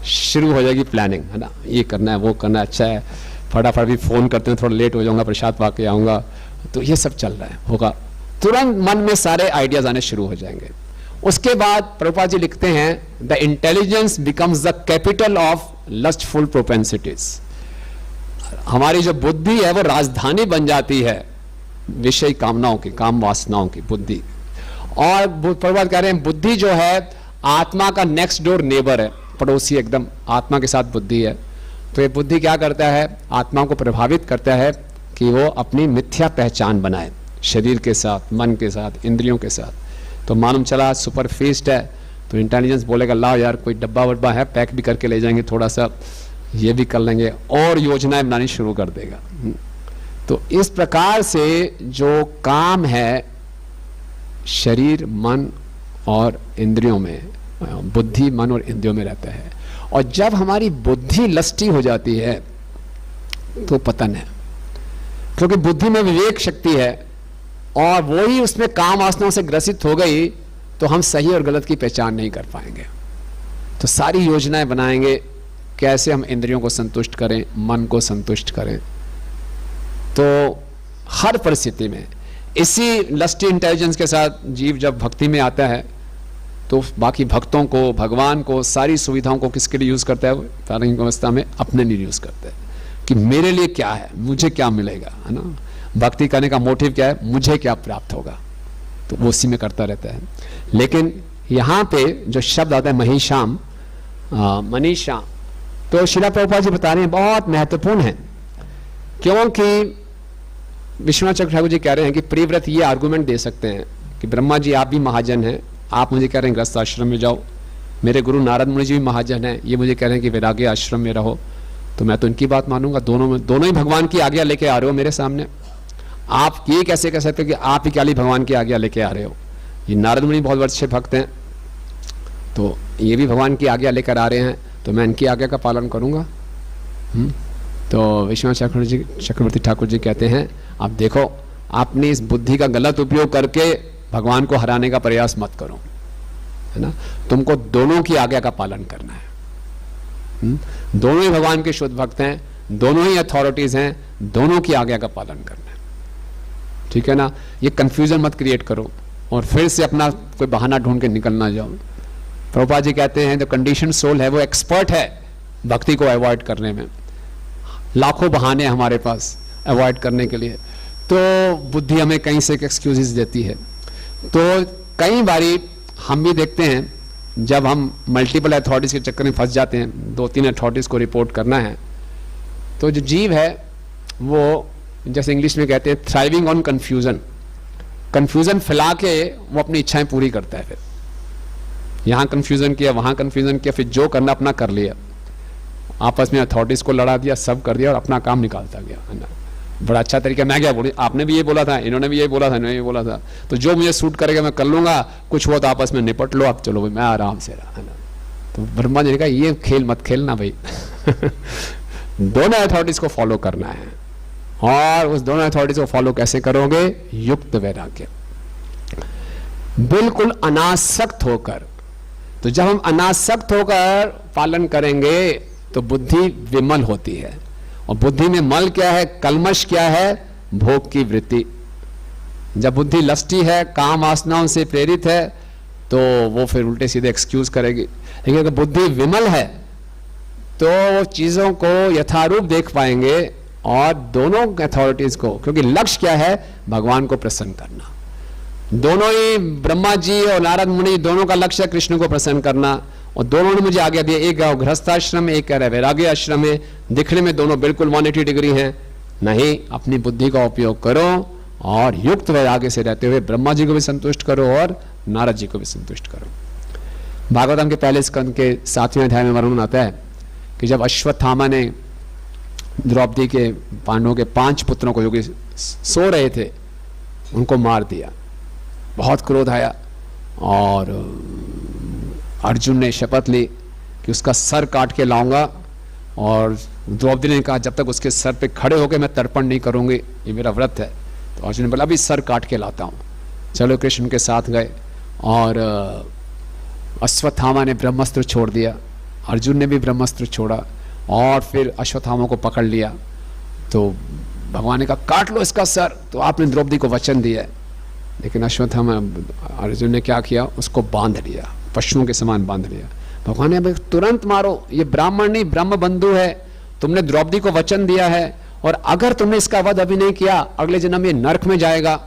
शुरू हो जाएगी प्लानिंग, है ना। ये करना है, वो करना है, अच्छा है, फटाफट भी फ़ोन करते हैं, थोड़ा लेट हो जाऊंगा, प्रसाद पाके आऊँगा। तो ये सब चल रहा है, होगा। तुरंत मन में सारे आइडियाज आने शुरू हो जाएंगे। उसके बाद प्रभुपाद जी लिखते हैं, the intelligence becomes the capital of lustful propensities. हमारी जो बुद्धि है वो राजधानी बन जाती है विषय कामनाओं की, काम वासनाओं की बुद्धि। और प्रभुपाद कह रहे हैं बुद्धि जो है आत्मा का नेक्स्ट डोर नेबर है, पड़ोसी एकदम आत्मा के साथ बुद्धि है। तो ये बुद्धि क्या करता है, आत्मा को प्रभावित करता है कि वो अपनी मिथ्या पहचान बनाए शरीर के साथ, मन के साथ, इंद्रियों के साथ। तो मालूम चला सुपर फेस्ट है तो इंटेलिजेंस बोलेगा लाओ यार कोई डब्बा वब्बा है पैक भी करके ले जाएंगे, थोड़ा सा ये भी कर लेंगे, और योजनाएं बनानी शुरू कर देगा। तो इस प्रकार से जो काम है शरीर, मन और इंद्रियों में, बुद्धि, मन और इंद्रियों में रहता है। और जब हमारी बुद्धि लस्टी हो जाती है तो पतन है, क्योंकि बुद्धि में विवेक शक्ति है और वो ही उसमें काम वासनाओं से ग्रसित हो गई तो हम सही और गलत की पहचान नहीं कर पाएंगे। तो सारी योजनाएं बनाएंगे कैसे हम इंद्रियों को संतुष्ट करें, मन को संतुष्ट करें। तो हर परिस्थिति में इसी लस्टी इंटेलिजेंस के साथ जीव जब भक्ति में आता है तो बाकी भक्तों को, भगवान को, सारी सुविधाओं को किसके लिए यूज करता है, वो प्रारंभिक अवस्था में अपने लिए यूज करता है कि मेरे लिए क्या है, मुझे क्या मिलेगा, है ना। भक्ति करने का मोटिव क्या है, मुझे क्या प्राप्त होगा, तो वो उसी में करता रहता है। लेकिन यहाँ पे जो शब्द आता है महिषाम, मनीषा, तो श्रील प्रभुपाद जी बता रहे हैं बहुत महत्वपूर्ण है, क्योंकि विश्वनाथ चक्रवर्ती ठाकुर जी कह रहे हैं कि प्रिव्रत ये आर्गुमेंट दे सकते हैं कि ब्रह्मा जी आप भी महाजन हैं, आप मुझे कह रहे हैं गृहस्थ आश्रम में जाओ, मेरे गुरु नारद मुनि जी भी महाजन हैं, ये मुझे कह रहे हैं कि वैराग्य आश्रम में रहो, तो मैं तो इनकी बात मानूंगा। दोनों ही भगवान की आज्ञा लेके आ रहे हो मेरे सामने, आप ये कैसे कह सकते हो कि आप ही क्या भगवान की आज्ञा लेके आ रहे हो। ये नारद मुनि बहुत अच्छे भक्त हैं, तो ये भी भगवान की आज्ञा लेकर आ रहे हैं, तो मैं इनकी आज्ञा का पालन करूंगा। तो विश्वनाथ चक्रवर्ती ठाकुर जी कहते हैं आप देखो, आपने इस बुद्धि का गलत उपयोग करके भगवान को हराने का प्रयास मत करो, है ना। तुमको दोनों की आज्ञा का पालन करना है। दोनों ही भगवान के शुद्ध भक्त हैं, दोनों ही अथॉरिटीज हैं, दोनों की आज्ञा का पालन करना है, ठीक है ना। ये कंफ्यूजन मत क्रिएट करो और फिर से अपना कोई बहाना ढूंढ के निकल ना जाओ। प्रभुपाद जी कहते हैं जो कंडीशन सोल है वो एक्सपर्ट है भक्ति को अवॉइड करने में, लाखों बहाने हमारे पास अवॉइड करने के लिए, तो बुद्धि हमें कहीं से एक्सक्यूजेस देती है। तो कई बारी हम भी देखते हैं जब हम मल्टीपल अथॉरिटीज के चक्कर में फंस जाते हैं, 2-3 अथॉरिटीज को रिपोर्ट करना है, तो जो जीव है वो जैसे इंग्लिश में कहते हैं थ्राइविंग ऑन कंफ्यूजन फैला के वो अपनी इच्छाएं पूरी करता है। फिर यहाँ कंफ्यूजन किया, वहाँ कंफ्यूजन किया, फिर जो करना अपना कर लिया, आपस में अथॉरिटीज को लड़ा दिया, सब कर दिया और अपना काम निकालता गया, है ना। बड़ा अच्छा तरीका, मैं क्या बोली, आपने भी ये बोला था, इन्होंने भी ये बोला था, इन्होंने ये बोला था, तो जो मुझे सूट करेगा मैं कर लूंगा, कुछ हुआ तो आपस में निपट लो, आप चलो भाई मैं आराम से रहा, है ना। तो ब्रह्मा जी ने कहा ये खेल मत खेलना भाई दोनों अथॉरिटीज को फॉलो करना है, और उस दोनों अथॉरिटीज को फॉलो कैसे करोगे, युक्त वैराग्य, बिल्कुल अनासक्त होकर। तो जब हम अनासक्त होकर पालन करेंगे तो बुद्धि विमल होती है, और बुद्धि में मल क्या है, कलमश क्या है, भोग की वृत्ति। जब बुद्धि लस्टी है, काम वासनाओं से प्रेरित है, तो वो फिर उल्टे सीधे एक्सक्यूज करेगी। लेकिन अगर बुद्धि विमल है तो वो चीजों को यथारूप देख पाएंगे, और दोनों अथॉरिटीज को, क्योंकि लक्ष्य क्या है, भगवान को प्रसन्न करना। दोनों ही ब्रह्मा जी और नारद मुनि दोनों का लक्ष्य है कृष्ण को प्रसन्न करना, और दोनों ने मुझे आज्ञा दिया, एक गृहस्थाश्रम में, एक कह रहा है वैराग्य आश्रम में, दिखने में दोनों बिल्कुल 180 डिग्री हैं। नहीं, अपनी बुद्धि का उपयोग करो और युक्त वैराग्य से रहते हुए ब्रह्मा जी को भी संतुष्ट करो और नारद जी को भी संतुष्ट करो। भागवतम के पहले स्कंद के 7वें अध्याय में वर्णन आता है कि जब अश्वत्थामा ने द्रौपदी के, पांडवों के 5 पुत्रों को जो कि सो रहे थे उनको मार दिया, बहुत क्रोध आया, और अर्जुन ने शपथ ली कि उसका सर काट के लाऊंगा, और द्रौपदी ने कहा जब तक उसके सर पे खड़े होकर मैं तर्पण नहीं करूंगी, ये मेरा व्रत है। तो अर्जुन ने बोला अभी सर काट के लाता हूँ। चलो कृष्ण के साथ गए, और अश्वत्थामा ने ब्रह्मास्त्र छोड़ दिया, अर्जुन ने भी ब्रह्मास्त्र छोड़ा, और फिर अश्वत्थामा को पकड़ लिया। तो भगवान ने कहा काट लो इसका सर, तो आपने द्रौपदी को वचन दिया है। लेकिन अश्वत्थामा, अर्जुन ने क्या किया, उसको बांध लिया, पशुओं के समान बांध लिया। भगवान ने तुरंत मारो, ये ब्राह्मण नहीं ब्रह्म बंधु है, तुमने द्रौपदी को वचन दिया है, और अगर तुमने इसका वध अभी नहीं किया अगले जन्म ये नरक में जाएगा।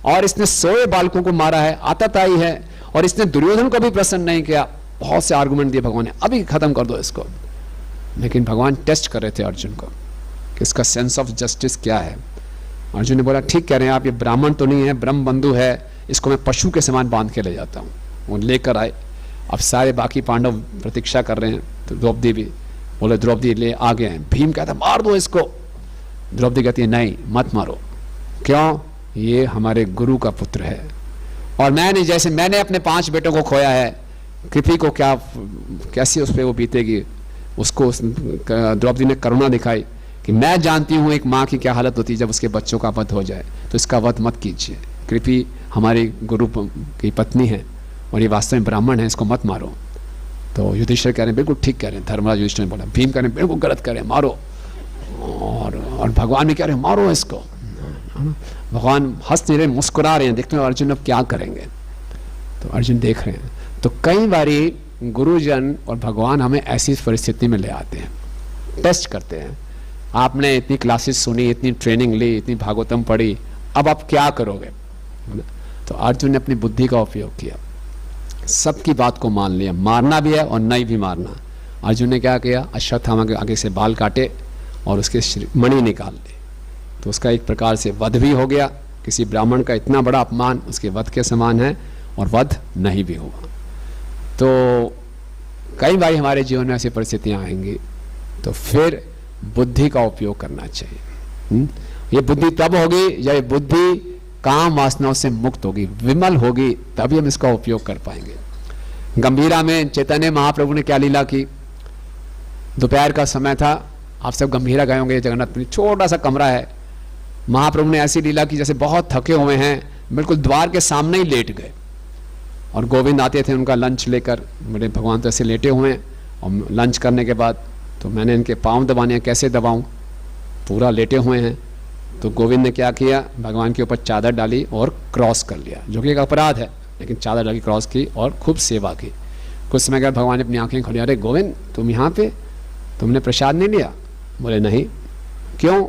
और इसने 100 बालकों को मारा है, आतताई है, और इसने दुर्योधन को भी प्रसन्न नहीं किया, बहुत से आर्गुमेंट दिए भगवान ने, अभी खत्म कर दो इसको। लेकिन भगवान टेस्ट कर रहे थे अर्जुन को कि इसका सेंस ऑफ जस्टिस क्या है। अर्जुन ने बोला ठीक कह रहे हैं आप, ये ब्राह्मण तो नहीं है, ब्रह्म बंधु है, इसको मैं पशु के समान बांध के ले जाता हूँ। वो लेकर आए। अब सारे बाकी पांडव प्रतीक्षा कर रहे हैं, तो द्रौपदी भी बोले द्रौपदी ले आ गए हैं। भीम कहता मार दो इसको। द्रौपदी कहती है नहीं मत मारो, क्यों, ये हमारे गुरु का पुत्र है और मैंने जैसे मैंने अपने 5 बेटों को खोया है, कृपी को क्या कैसी उस पर वो बीतेगी। उसको द्रौपदी ने करुणा दिखाई कि मैं जानती हूँ एक माँ की क्या हालत होती है जब उसके बच्चों का वध हो जाए, तो इसका वध मत कीजिए। कृपी हमारी गुरु की पत्नी है और ये वास्तव में ब्राह्मण है, इसको मत मारो। तो युधिष्ठिर कह रहे हैं बिल्कुल ठीक कह रहे हैं, धर्मराज युधिष्ठिर ने बोला। भीम कह रहे हैं बिल्कुल गलत कह रहे हैं, मारो। और भगवान भी कह रहे हैं मारो इसको। भगवान हंस नहीं रहे, मुस्कुरा रहे हैं, देखते हैं अर्जुन अब क्या करेंगे। तो अर्जुन देख रहे हैं। तो कई बारी गुरुजन और भगवान हमें ऐसी परिस्थिति में ले आते हैं, टेस्ट करते हैं। आपने इतनी क्लासेस सुनी, इतनी ट्रेनिंग ली, इतनी भागवतम पढ़ी, अब आप क्या करोगे। तो अर्जुन ने अपनी बुद्धि का उपयोग किया, सबकी बात को मान लिया, मारना भी है और नहीं भी मारना। अर्जुन ने क्या किया, अश्वत्थामा के आगे से बाल काटे और उसके मणि निकाल ली। तो उसका एक प्रकार से वध भी हो गया। किसी ब्राह्मण का इतना बड़ा अपमान उसके वध के समान है, और वध नहीं भी हुआ। तो कई बार हमारे जीवन में ऐसी परिस्थितियां आएंगी, तो फिर बुद्धि का उपयोग करना चाहिए। ये बुद्धि तब होगी जब ये बुद्धि काम वासनाओं से मुक्त होगी, विमल होगी, तभी हम इसका उपयोग कर पाएंगे। गंभीरा में चैतन्य महाप्रभु ने क्या लीला की। दोपहर का समय था, आप सब गंभीरा गए होंगे, जगन्नाथ में छोटा सा कमरा है। महाप्रभु ने ऐसी लीला की जैसे बहुत थके हुए हैं, बिल्कुल द्वार के सामने ही लेट गए। और गोविंद आते थे उनका लंच लेकर, मेरे भगवान तो ऐसे लेटे हुए हैं। और लंच करने के बाद तो मैंने इनके पाँव दबाने हैं, कैसे दबाऊं, पूरा लेटे हुए हैं। तो गोविंद ने क्या किया, भगवान के ऊपर चादर डाली और क्रॉस कर लिया, जो कि एक अपराध है, लेकिन चादर डाली, क्रॉस की और खूब सेवा की। कुछ समय बाद भगवान ने अपनी आंखें खोली, अरे गोविंद तुम यहाँ पे, तुमने प्रसाद नहीं लिया। बोले नहीं। क्यों।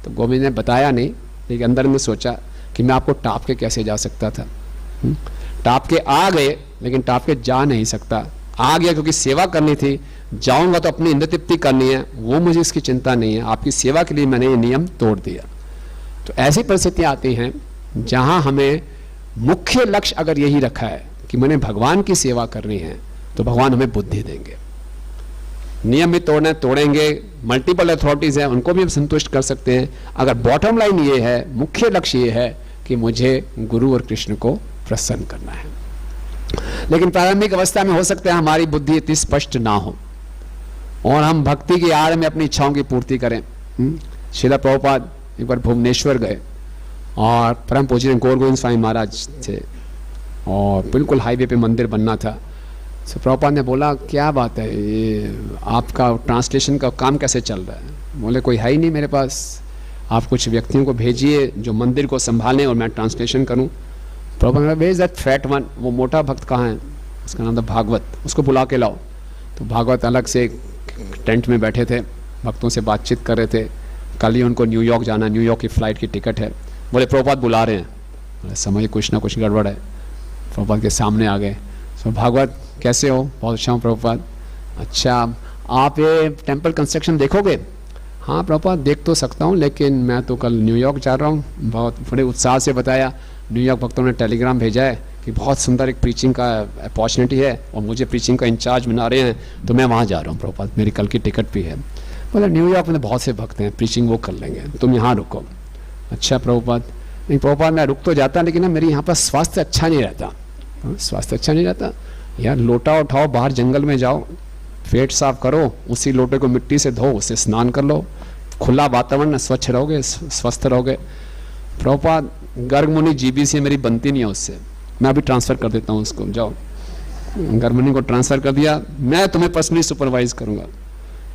तो गोविंद ने बताया नहीं, लेकिन अंदर में सोचा कि मैं आपको टाप के कैसे जा सकता था। टाप के आ गए, लेकिन टाप के जा नहीं सकता। आ गया क्योंकि सेवा करनी थी, जाऊंगा तो अपनी इंद्र तृप्ति करनी है, वो मुझे इसकी चिंता नहीं है, आपकी सेवा के लिए मैंने ये नियम तोड़ दिया। तो ऐसी परिस्थितियां आती हैं जहां हमें मुख्य लक्ष्य अगर यही रखा है कि मैंने भगवान की सेवा करनी है, तो भगवान हमें बुद्धि देंगे। नियम भी तोड़ेंगे, मल्टीपल अथॉरिटीज है उनको भी हम संतुष्ट कर सकते हैं। अगर बॉटम लाइन ये है, मुख्य लक्ष्य ये है कि मुझे गुरु और कृष्ण को प्रसन्न करना है। लेकिन प्रारंभिक अवस्था में हो सकता है हमारी बुद्धि इतनी स्पष्ट ना हो और हम भक्ति की आड़ में अपनी इच्छाओं की पूर्ति करें। श्रील प्रभुपाद एक बार भुवनेश्वर गए और परम पूज्य गौर गोविंद स्वामी महाराज थे और बिल्कुल हाईवे पे मंदिर बनना था। तो प्रभुपाद ने बोला क्या बात है, ये आपका ट्रांसलेशन का काम कैसे चल रहा है। बोले कोई है ही नहीं मेरे पास, आप कुछ व्यक्तियों को भेजिए जो मंदिर को संभालें और मैं ट्रांसलेशन करूं। प्रभुपाद ने भेज दैट फैट वन, वो मोटा भक्त कहाँ है, उसका नाम था भागवत, उसको बुला के लाओ। तो भागवत अलग से टेंट में बैठे थे, भक्तों से बातचीत कर रहे थे। कल ही उनको न्यूयॉर्क जाना, न्यूयॉर्क की फ़्लाइट की टिकट है। बोले प्रभुपाद बुला रहे हैं। समझ कुछ ना कुछ गड़बड़ है। प्रभुपाद के सामने आ गए। सो भागवत कैसे हो। बहुत अच्छा हूँ प्रभुपाद। अच्छा आप ये टेम्पल कंस्ट्रक्शन देखोगे। हाँ प्रभुपाद देख तो सकता हूँ, लेकिन मैं तो कल न्यूयॉर्क जा रहा हूँ। बहुत बड़े उत्साह से बताया। न्यूयॉर्क भक्तों ने टेलीग्राम भेजा है कि बहुत सुंदर एक प्रीचिंग का अपॉर्चुनिटी है और मुझे प्रीचिंग का इंचार्ज बना रहे हैं, तो मैं वहाँ जा रहा हूँ प्रभुपाद, मेरी कल की टिकट भी है। बोला न्यूयॉर्क में बहुत से भक्त हैं, प्रीचिंग वो कर लेंगे, तुम यहाँ रुको। अच्छा प्रभुपाद। नहीं प्रभुपाद मैं रुक तो जाता, लेकिन ना मेरी यहाँ पर स्वास्थ्य अच्छा नहीं रहता। स्वास्थ्य अच्छा नहीं रहता यार, लोटा उठाओ, बाहर जंगल में जाओ, पेट साफ करो, उसी लोटे को मिट्टी से धो, उससे स्नान कर लो, खुला वातावरण, स्वच्छ रहोगे, स्वस्थ रहोगे। प्रभुपाद गर्ग मुनि जीबी से मेरी बनती नहीं है उससे, मैं अभी ट्रांसफ़र कर देता हूँ उसको, जाओ। गर्ग मुनि को ट्रांसफ़र कर दिया, मैं तुम्हें पर्सनली सुपरवाइज करूँगा।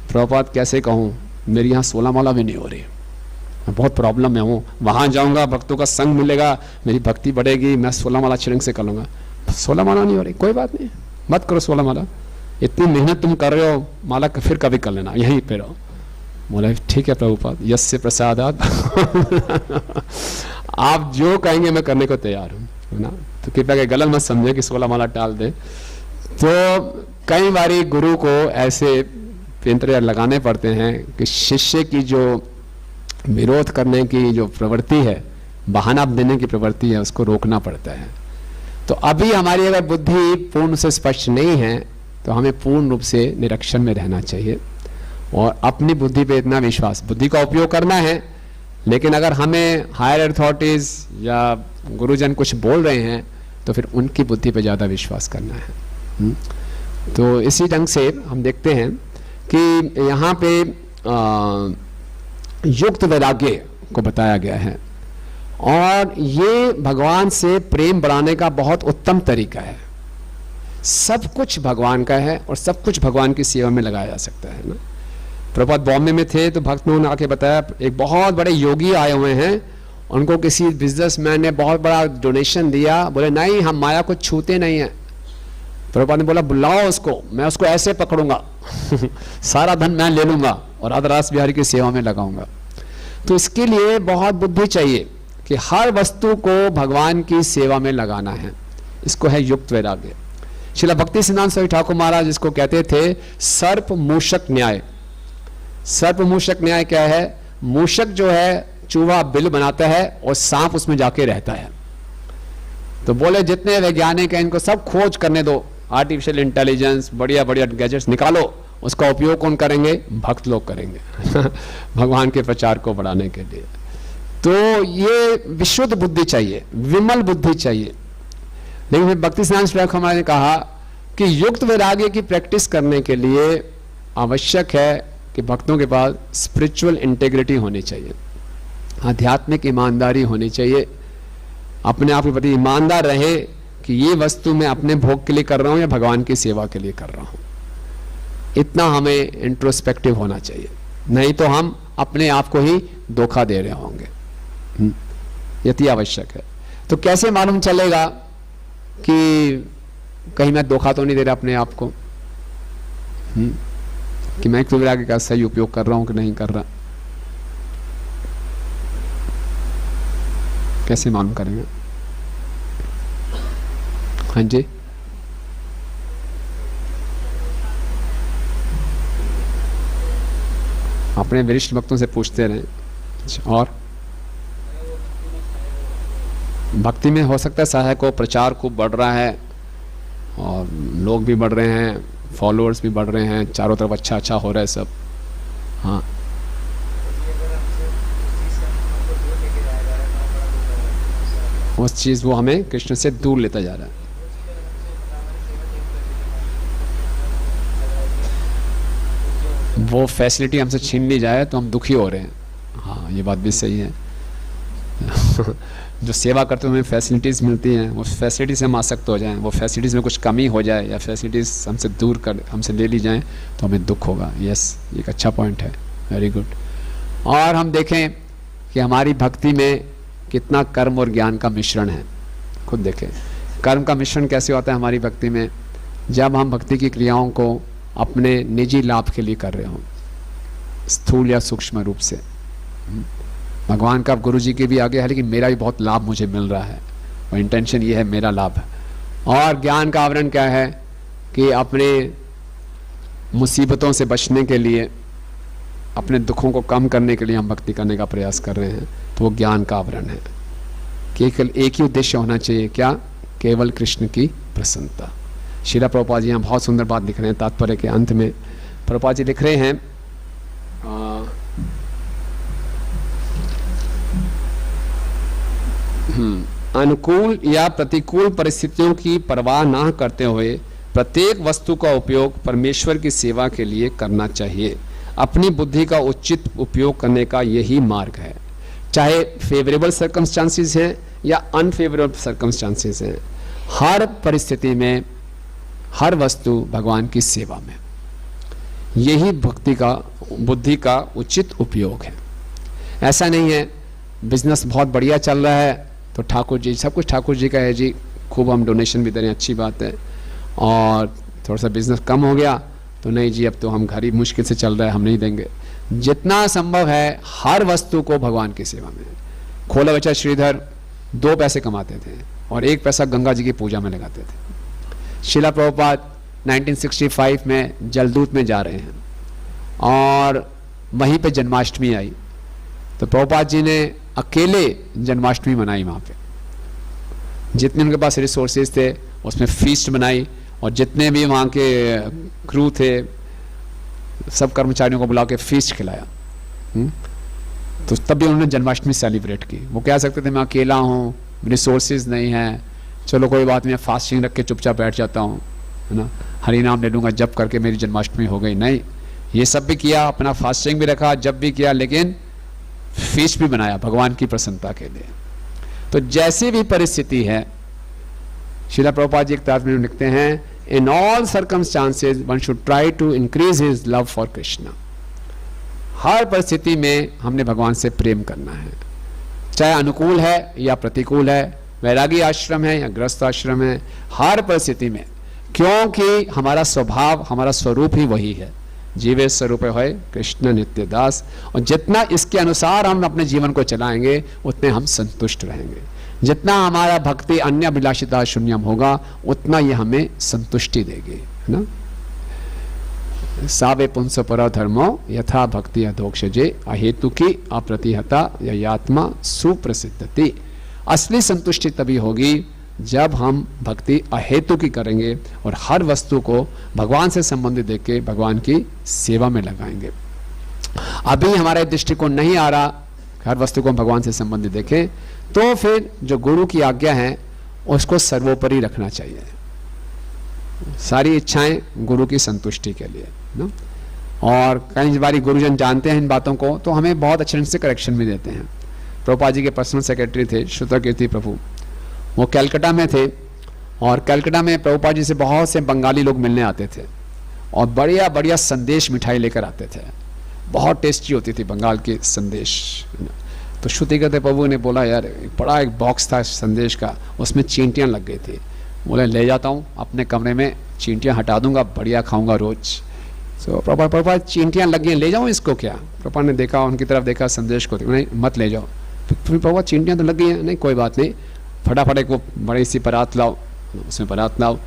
प्रभुपाद कैसे कहूँ, मेरी यहाँ 16 माला भी नहीं हो रही, मैं बहुत प्रॉब्लम में हूँ। वहाँ जाऊँगा, भक्तों का संग मिलेगा, मेरी भक्ति बढ़ेगी, मैं 16 माला छिड़ंग से कर लूँगा। 16 माला नहीं हो रही, कोई बात नहीं, मत करो 16 माला, इतनी मेहनत तुम कर रहे हो, माला फिर कभी कर लेना, यहीं पे रहो। बोला ठीक है प्रभुपाद, यस्य प्रसादात आप जो कहेंगे मैं करने को तैयार हूँ, है ना। तो कृपया के गलत मत समझे कि 16 माला टाल दे। तो कई बारी गुरु को ऐसे पेंतरे लगाने पड़ते हैं कि शिष्य की जो विरोध करने की जो प्रवृत्ति है, बहाना देने की प्रवृत्ति है, उसको रोकना पड़ता है। तो अभी हमारी अगर बुद्धि पूर्ण से स्पष्ट नहीं है तो हमें पूर्ण रूप से निरीक्षण में रहना चाहिए और अपनी बुद्धि पे इतना विश्वास, बुद्धि का उपयोग करना है, लेकिन अगर हमें हायर अथॉरिटीज या गुरुजन कुछ बोल रहे हैं तो फिर उनकी बुद्धि पे ज़्यादा विश्वास करना है। तो इसी ढंग से हम देखते हैं कि यहाँ पे युक्त वैराग्य को बताया गया है और ये भगवान से प्रेम बढ़ाने का बहुत उत्तम तरीका है। सब कुछ भगवान का है और सब कुछ भगवान की सेवा में लगाया जा सकता है ना। प्रभुपाद बॉम्बे में थे तो भक्तों ने आके बताया, एक बहुत बड़े योगी आए हुए हैं, उनको किसी बिजनेसमैन ने बहुत बड़ा डोनेशन दिया, बोले नहीं हम माया को छूते नहीं हैं। प्रभुपाद ने बोला बुलाओ उसको, मैं उसको ऐसे पकड़ूंगा सारा धन मैं ले लूंगा और अधरास बिहारी की सेवा में लगाऊंगा। तो इसके लिए बहुत बुद्धि चाहिए कि हर वस्तु को भगवान की सेवा में लगाना है। इसको है युक्त वैराग्य। श्रील भक्ति सिद्धांत स्वामी ठाकुर महाराज इसको कहते थे सर्प मूषक न्याय। सर्प मूषक न्याय क्या है? मूषक जो है चूहा बिल बनाता है और सांप उसमें जाके रहता है। तो बोले जितने वैज्ञानिक हैं इनको सब खोज करने दो, आर्टिफिशियल इंटेलिजेंस, बढ़िया बढ़िया गैजेट्स निकालो, उसका उपयोग कौन करेंगे? भक्त लोग करेंगे भगवान के प्रचार को बढ़ाने के लिए। तो ये विशुद्ध बुद्धि चाहिए, विमल बुद्धि चाहिए। लेकिन फिर भक्ति सिद्धांत स्वामी महाराज ने कहा कि युक्त वैराग्य की प्रैक्टिस करने के लिए आवश्यक है कि भक्तों के पास स्पिरिचुअल इंटेग्रिटी होनी चाहिए, आध्यात्मिक ईमानदारी होनी चाहिए, अपने आप के प्रति ईमानदार रहे कि ये वस्तु मैं अपने भोग के लिए कर रहा हूं या भगवान की सेवा के लिए कर रहा हूं। इतना हमें इंट्रोस्पेक्टिव होना चाहिए, नहीं तो हम अपने आप को ही धोखा दे रहे होंगे। यति आवश्यक है। तो कैसे मालूम चलेगा कि कहीं मैं धोखा तो नहीं दे रहा अपने आप को, कि मैं युक्त वैराग्य का सही उपयोग कर रहा हूं कि नहीं कर रहा? कैसे मालूम करेंगे? हाँ जी, अपने वरिष्ठ भक्तों से पूछते रहें। और भक्ति में हो सकता है सहायक को, प्रचार खूब बढ़ रहा है और लोग भी बढ़ रहे हैं, फॉलोअर्स भी बढ़ रहे हैं, चारों तरफ अच्छा अच्छा हो रहा है सब। हाँ, उस चीज़ वो हमें कृष्ण से दूर लेता जा रहा है। वो फैसिलिटी हमसे छीन ली जाए तो हम दुखी हो रहे हैं। हाँ, ये बात भी सही है जो सेवा करते हुए हमें फैसिलिटीज़ मिलती हैं, वो फैसिलिटी से हम आसक्त हो जाएं, वो फैसिलिटीज़ में कुछ कमी हो जाए या फैसिलिटीज़ हमसे दूर कर हमसे ले ली जाएं तो हमें दुख होगा। यस, एक अच्छा पॉइंट है, वेरी गुड। और हम देखें कि हमारी भक्ति में कितना कर्म और ज्ञान का मिश्रण है। खुद देखें कर्म का मिश्रण कैसे होता है हमारी भक्ति में। जब हम भक्ति की क्रियाओं को अपने निजी लाभ के लिए कर रहे हों, स्थूल या सूक्ष्म रूप से, भगवान का गुरु जी के भी आगे है लेकिन मेरा भी बहुत लाभ मुझे मिल रहा है और इंटेंशन ये है मेरा लाभ है। और ज्ञान का आवरण क्या है कि अपने मुसीबतों से बचने के लिए, अपने दुखों को कम करने के लिए हम भक्ति करने का प्रयास कर रहे हैं, तो वो ज्ञान का आवरण है। केवल एक ही उद्देश्य होना चाहिए, क्या? केवल कृष्ण की प्रसन्नता। श्रील प्रभुपाद जी यहाँ बहुत सुंदर बात लिख रहे हैं तात्पर्य के अंत में। प्रभुपाद जी लिख रहे हैं अनुकूल या प्रतिकूल परिस्थितियों की परवाह ना करते हुए प्रत्येक वस्तु का उपयोग परमेश्वर की सेवा के लिए करना चाहिए। अपनी बुद्धि का उचित उपयोग करने का यही मार्ग है, चाहे फेवरेबल सर्कमस्टांसेस हैं या अनफेवरेबल सर्कमस्टांसेस हैं। हर परिस्थिति में हर वस्तु भगवान की सेवा में, यही भक्ति का, बुद्धि का उचित उपयोग है। ऐसा नहीं है बिजनेस बहुत बढ़िया चल रहा है तो ठाकुर जी, सब कुछ ठाकुर जी का है जी, खूब हम डोनेशन भी दे रहे हैं, अच्छी बात है। और थोड़ा सा बिजनेस कम हो गया तो नहीं जी अब तो हम घर ही मुश्किल से चल रहा है, हम नहीं देंगे। जितना संभव है हर वस्तु को भगवान की सेवा में। खोला बच्चा श्रीधर 2 पैसे कमाते थे और 1 पैसा गंगा जी की पूजा में लगाते थे। श्रीला प्रभुपाद 1965 में जलदूत में जा रहे हैं और वहीं पे जन्माष्टमी आई, तो प्रभुपाद जी ने अकेले जन्माष्टमी मनाई वहाँ पे। जितने उनके पास रिसोर्सेज थे उसमें फीस्ट बनाई, और जितने भी वहाँ के क्रू थे सब कर्मचारियों को बुला के फीस्ट खिलाया। तो तब भी उन्होंने जन्माष्टमी सेलिब्रेट की। वो कह सकते थे मैं अकेला हूँ, रिसोर्सेज नहीं है, चलो कोई बात नहीं, फास्टिंग रख के चुपचाप बैठ जाता हूँ, है ना, हरि नाम ले लूँगा, जब करके मेरी जन्माष्टमी हो गई। नहीं, ये सब भी किया, अपना फास्टिंग भी रखा, जब भी किया, लेकिन फीस्ट भी बनाया भगवान की प्रसन्नता के लिए। तो जैसी भी परिस्थिति है, श्रीला प्रभुपाद जी एक तात्पर्य में लिखते हैं, in all circumstances one should try to increase his love for Krishna. हर परिस्थिति में हमने भगवान से प्रेम करना है, चाहे अनुकूल है या प्रतिकूल है, वैरागी आश्रम है या गृहस्थ आश्रम है, हर परिस्थिति में, क्योंकि हमारा स्वभाव, हमारा स्वरूप ही वही है, जीवे स्वरूप है कृष्ण नित्य दास। और जितना इसके अनुसार हम अपने जीवन को चलाएंगे उतने हम संतुष्ट रहेंगे। जितना हमारा भक्ति अन्य अभिलाषिता शून्यम होगा उतना ये हमें संतुष्टि देगी, है ना। सावे पुंस पर धर्मो यथा भक्ति अधोक्षजे अहेतु की अप्रतिहता यात्मा सुप्रसिद्धति। असली संतुष्टि तभी होगी जब हम भक्ति अहेतु की करेंगे और हर वस्तु को भगवान से संबंधित देख के भगवान की सेवा में लगाएंगे। अभी हमारा दृष्टिकोण नहीं आ रहा हर वस्तु को हम भगवान से संबंधित देखें, तो फिर जो गुरु की आज्ञा है उसको सर्वोपरि रखना चाहिए। सारी इच्छाएं गुरु की संतुष्टि के लिए ना। और कई बारी गुरुजन जानते हैं इन बातों को, तो हमें बहुत अच्छे ढंग से करेक्शन भी देते हैं। प्रभुपाद जी के पर्सनल सेक्रेटरी थे श्रुतकीर्ति प्रभु, वो कलकत्ता में थे, और कलकत्ता में प्रभुपाद जी से बहुत से बंगाली लोग मिलने आते थे और बढ़िया बढ़िया संदेश मिठाई लेकर आते थे, बहुत टेस्टी होती थी बंगाल की संदेश। तो श्रुतिकीर्ति प्रभु ने बोला, यार बड़ा एक बॉक्स था संदेश का, उसमें चींटियाँ लग गई थी। बोले ले जाता हूँ अपने कमरे में, चींटियाँ हटा दूंगा, बढ़िया खाऊंगा रोज। तो प्रभुपाद चींटियाँ लग गई, ले जाऊँ इसको क्या? प्रभुपाद ने देखा, उनकी तरफ देखा संदेश को, नहीं मत ले जाओ। फिर प्रभुपाद चींटियाँ तो लग गई हैं, नहीं कोई बात नहीं, फटाफट एक वो बड़ी सी परात लाओ, उसमें परात लाओ,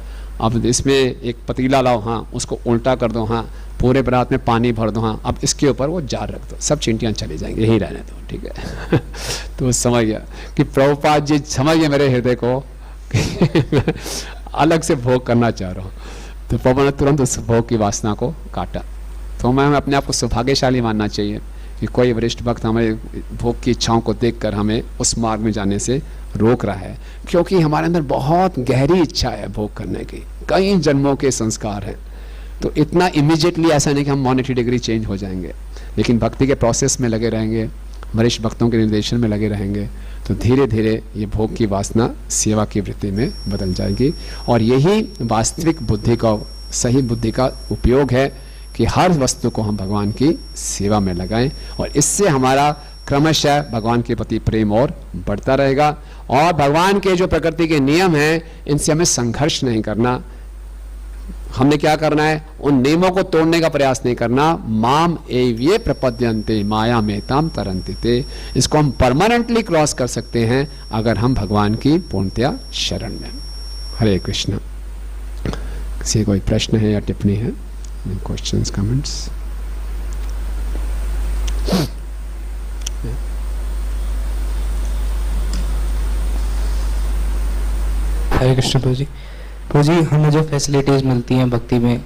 अब इसमें एक पतीला लाओ, हाँ उसको उल्टा कर दो, हाँ पूरे परात में पानी भर दो, हाँ अब इसके ऊपर वो जार रख दो, सब चींटियाँ चली जाएंगी, यही रहने दो, ठीक है। तो समझ गया कि प्रभुपाद जी समझ गए मेरे हृदय को अलग से भोग करना चाह रहा हूँ। तो प्रभु ने तुरंत उस भोग की वासना को काटा। तो हमें अपने आप को सौभाग्यशाली मानना चाहिए कि कोई वरिष्ठ भक्त हमें भोग की इच्छाओं को देखकर हमें उस मार्ग में जाने से रोक रहा है, क्योंकि हमारे अंदर बहुत गहरी इच्छा है भोग करने की, कई जन्मों के संस्कार हैं। तो इतना इमीडिएटली ऐसा नहीं कि हम मॉनेटरी डिग्री चेंज हो जाएंगे, लेकिन भक्ति के प्रोसेस में लगे रहेंगे, वरिष्ठ भक्तों के निर्देशन में लगे रहेंगे, तो धीरे धीरे ये भोग की वासना सेवा की वृत्ति में बदल जाएगी। और यही वास्तविक बुद्धि का, सही बुद्धि का उपयोग है कि हर वस्तु को हम भगवान की सेवा में लगाएं, और इससे हमारा क्रमशः भगवान के प्रति प्रेम और बढ़ता रहेगा। और भगवान के जो प्रकृति के नियम हैं, इनसे हमें संघर्ष नहीं करना। हमने क्या करना है? उन नियमों को तोड़ने का प्रयास नहीं करना। माम एव्ये प्रपद्यन्ते माया में ताम तरन्ति ते। इसको हम परमानेंटली क्रॉस कर सकते हैं अगर हम भगवान की पूर्णतया शरण में। हरे कृष्ण। किसी कोई प्रश्न है या टिप्पणी है? Questions, comments? हरे कृष्ण प्रभु जी। प्रभु जी, हमें जो फैसिलिटीज़ मिलती हैं भक्ति में,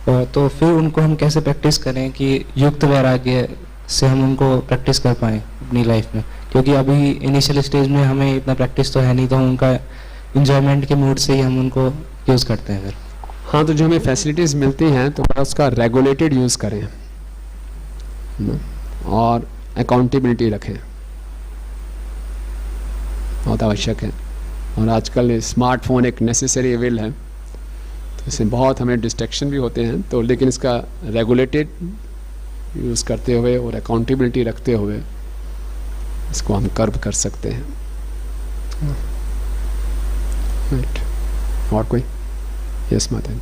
और तो फिर उनको हम कैसे प्रैक्टिस करें कि युक्त वैराग्य से हम उनको प्रैक्टिस कर पाएँ अपनी लाइफ में? क्योंकि अभी इनिशियल स्टेज में हमें इतना प्रैक्टिस तो है नहीं, तो हम उनका इंजॉयमेंट के मूड से ही हम उनको यूज़ करते हैं फिर। हाँ, तो जो हमें फैसिलिटीज़ मिलती हैं तो उसका रेगुलेटेड यूज़ करें और अकाउंटेबिलिटी रखें, बहुत आवश्यक है। और आजकल स्मार्टफोन एक नेसेसरी एविल है, तो इससे बहुत हमें डिस्ट्रैक्शन भी होते हैं, तो लेकिन इसका रेगुलेटेड यूज़ करते हुए और अकाउंटेबिलिटी रखते हुए इसको हम कर्व कर सकते हैं। राइट। और कोई? यस माता जी।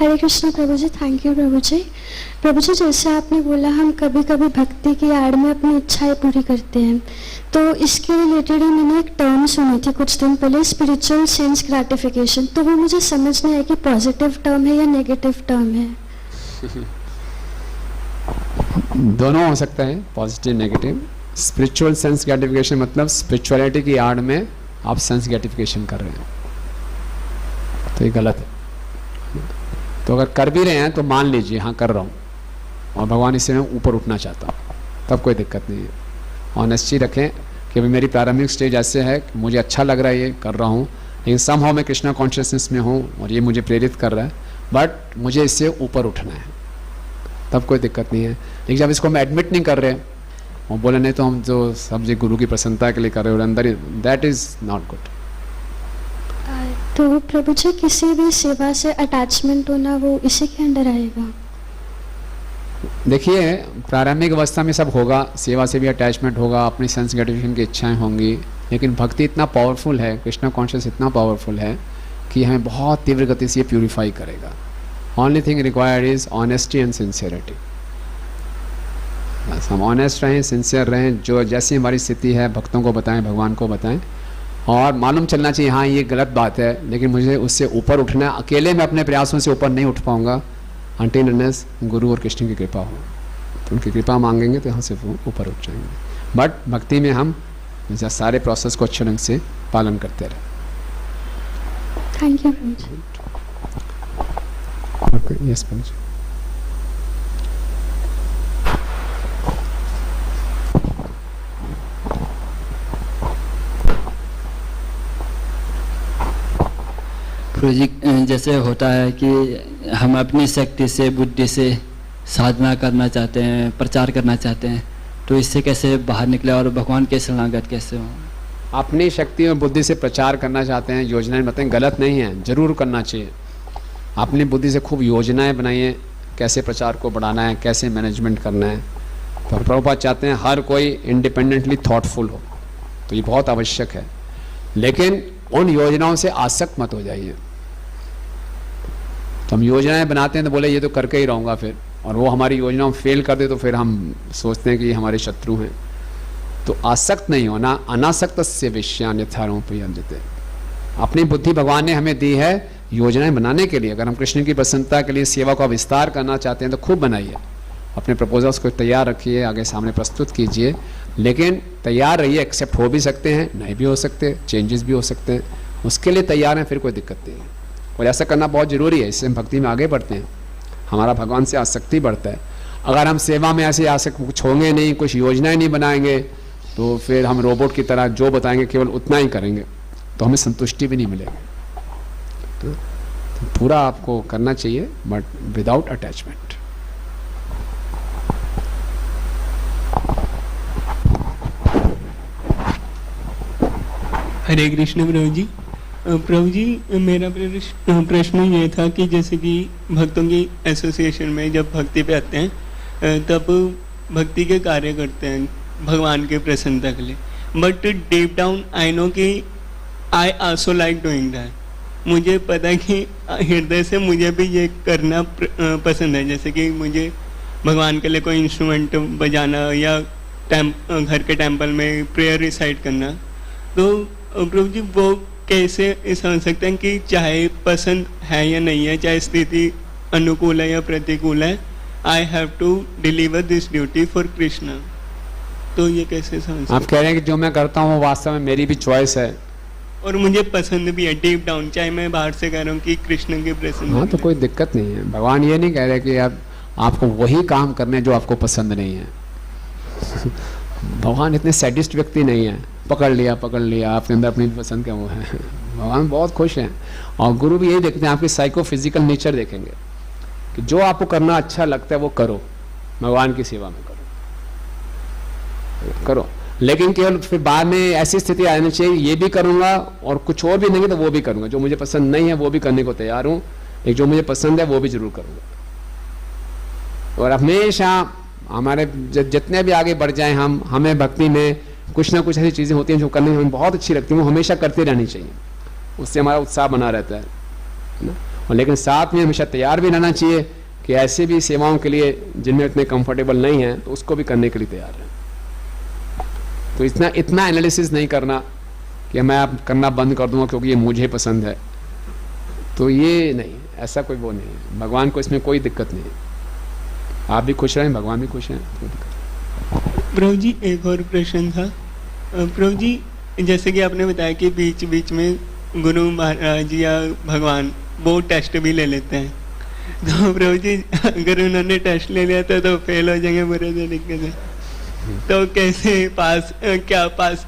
हरे कृष्ण प्रभु जी, थैंक यू प्रभु जी। प्रभु जी, जैसे आपने बोला हम कभी कभी भक्ति की आड़ में अपनी इच्छाएं पूरी करते हैं, तो इसके रिलेटेड ही मैंने एक टर्म सुनी थी कुछ दिन पहले, स्पिरिचुअल सेंस ग्रेटिफिकेशन। तो वो मुझे समझ नहीं आया कि पॉजिटिव टर्म है या नेगेटिव टर्म है। दोनों हो सकता है, positive negative. Spiritual sense gratification मतलब स्पिरिचुअलिटी की आड़ में आप सेंस ग्रेटिफिकेशन कर रहे हैं, तो ये गलत है। तो अगर कर भी रहे हैं तो मान लीजिए हाँ कर रहा हूँ और भगवान इससे मैं ऊपर उठना चाहता हूँ, तब कोई दिक्कत नहीं है। ऑनेस्टी रखें कि अभी मेरी प्रारंभिक स्टेज ऐसे है कि मुझे अच्छा लग रहा है ये कर रहा हूँ, लेकिन समहाउ मैं कृष्णा कॉन्शियसनेस में हूँ और ये मुझे प्रेरित कर रहा है, बट मुझे इससे ऊपर उठना है, तब कोई दिक्कत नहीं है। लेकिन जब इसको हम एडमिट नहीं कर रहे और बोले नहीं तो हम जो सब जी गुरु की प्रसन्नता के लिए कर रहे हो अंदर ही, दैट इज़ नॉट गुड। तो प्रभु जी, किसी भी सेवा से अटैचमेंट होना वो इसी के अंदर आएगा? देखिए, प्रारंभिक अवस्था में सब होगा, सेवा से भी अटैचमेंट होगा, अपनी सेंस ग्रेटिफिकेशन की इच्छाएं होंगी, लेकिन भक्ति इतना पावरफुल है, कृष्णा कॉन्शियस इतना पावरफुल है कि हमें बहुत तीव्र गति से प्यूरिफाई करेगा। Only thing required is honesty and sincerity. बस हम ऑनेस्ट रहें, सिंसियर रहें, जो जैसी हमारी स्थिति है भक्तों को बताएं, भगवान को बताएं, और मालूम चलना चाहिए हाँ ये गलत बात है, लेकिन मुझे उससे ऊपर उठना है। अकेले मैं अपने प्रयासों से ऊपर नहीं उठ पाऊंगा अनटिल अनलेस गुरु और कृष्ण की कृपा हो। तो उनकी कृपा मांगेंगे तो यहाँ से वो ऊपर उठ जाएंगे। बट भक्ति में हम सारे प्रोसेस को अच्छे ढंग से पालन करते रहे। Thank you Prabhu ji. Yes Prabhu ji. Prabhu ji, जैसे होता है कि हम अपनी शक्ति से, बुद्धि से साधना करना चाहते हैं, प्रचार करना चाहते हैं, तो इससे कैसे बाहर निकले और भगवान के शरणागत कैसे हों? अपनी शक्ति और बुद्धि से प्रचार करना चाहते हैं, योजनाएं बताएं, गलत नहीं है, जरूर करना चाहिए। अपनी बुद्धि से खूब योजनाएं बनाइए, कैसे प्रचार को बढ़ाना है, कैसे मैनेजमेंट करना है। तो प्रभुपाद चाहते हैं हर कोई इंडिपेंडेंटली थॉटफुल हो, तो ये बहुत आवश्यक है, लेकिन उन योजनाओं से आसक्त मत हो जाइए। तो हम योजनाएं बनाते हैं तो बोले ये तो करके ही रहूँगा फिर, और वो हमारी योजनाओं फेल कर दे तो फिर हम सोचते हैं कि ये हमारे शत्रु हैं। तो आसक्त नहीं होना, अनासक्त से विषयान यथारूपयंजते। अपनी बुद्धि भगवान ने हमें दी है योजनाएं बनाने के लिए। अगर हम कृष्ण की प्रसन्नता के लिए सेवा का विस्तार करना चाहते हैं तो खूब बनाइए, अपने प्रपोजल्स को तैयार रखिए, आगे सामने प्रस्तुत कीजिए, लेकिन तैयार रहिए। एक्सेप्ट हो भी सकते हैं, नहीं भी हो सकते, चेंजेस भी हो सकते हैं, उसके लिए तैयार हैं, फिर कोई दिक्कत नहीं है। और ऐसा करना बहुत ज़रूरी है, इससे हम भक्ति में आगे बढ़ते हैं, हमारा भगवान से आसक्ति बढ़ता है। अगर हम सेवा में ऐसे आसक्त कुछ होंगे नहीं, कुछ योजनाएं नहीं बनाएंगे, तो फिर हम रोबोट की तरह जो बताएंगे केवल उतना ही करेंगे, तो हमें संतुष्टि भी नहीं मिलेगी। तो पूरा आपको करना चाहिए, बट विदाउट अटैचमेंट। हरे कृष्ण प्रभु जी। प्रभु जी, मेरा प्रश्न ये था कि जैसे कि भक्तों की एसोसिएशन में जब भक्ति पे आते हैं तब भक्ति के कार्य करते हैं भगवान के प्रसन्नता के लिए, but deep down I know कि I also like doing that. मुझे पता है कि हृदय से मुझे भी ये करना पसंद है, जैसे कि मुझे भगवान के लिए कोई इंस्ट्रूमेंट बजाना या घर के टेम्पल में प्रेयर रिसाइट करना। तो प्रभु जी, वो कैसे समझ सकते हैं कि चाहे पसंद है या नहीं है, चाहे स्थिति अनुकूल है या प्रतिकूल है, I have to deliver this duty for Krishna. तो ये कैसे समझ? आप कह रहे हैं कि जो मैं करता हूँ वो वास्तव में मेरी भी चॉइस है और मुझे पसंद भी है डीप डाउन, चाहे मैं बाहर से कह रहा हूँ कि कृष्ण के प्रसन्न। हाँ, तो कोई दिक्कत नहीं है। भगवान ये नहीं कह रहे कि आपको वही काम करने जो आपको पसंद नहीं है। भगवान इतने सैडिस्ट व्यक्ति नहीं है, पकड़ लिया आपके अंदर अपनी पसंद का वो है। भगवान बहुत खुश हैं, और गुरु भी यही देखते हैं, आपकी साइको फिजिकल नेचर देखेंगे कि जो आपको करना अच्छा लगता है वो करो, भगवान की सेवा में करो। लेकिन केवल फिर बाद में ऐसी स्थिति आनी चाहिए ये भी करूंगा और कुछ और भी नहीं तो वो भी करूंगा, जो मुझे पसंद नहीं है वो भी करने को तैयार हूँ, लेकिन जो मुझे पसंद है वो भी जरूर करूंगा। और हमेशा हमारे जितने भी आगे बढ़ जाएं हमें भक्ति में कुछ ना कुछ ऐसी चीज़ें होती हैं जो करने में हमें बहुत अच्छी लगती हैं, वो हमेशा करते रहनी चाहिए, उससे हमारा उत्साह बना रहता है ना। और लेकिन साथ में हमेशा तैयार भी रहना चाहिए कि ऐसे भी सेवाओं के लिए जिनमें इतने कंफर्टेबल नहीं हैं तो उसको भी करने के लिए तैयार रहें। तो इतना एनालिसिस नहीं करना कि मैं अब करना बंद कर दूंगा क्योंकि ये मुझे पसंद है, तो ये नहीं, ऐसा कोई वो नहीं है। भगवान को इसमें कोई दिक्कत नहीं है, आप भी खुश रहें, भगवान भी खुश हैं, कोई दिक्कत। प्रभु जी एक और प्रश्न था। प्रभु जी जैसे कि आपने बताया कि बीच बीच में गुरु महाराज या भगवान वो टेस्ट भी ले लेते हैं, तो प्रभु जी अगर उन्होंने टेस्ट ले लिया तो फेल हो जाएंगे बुरे तरीके से, तो कैसे पास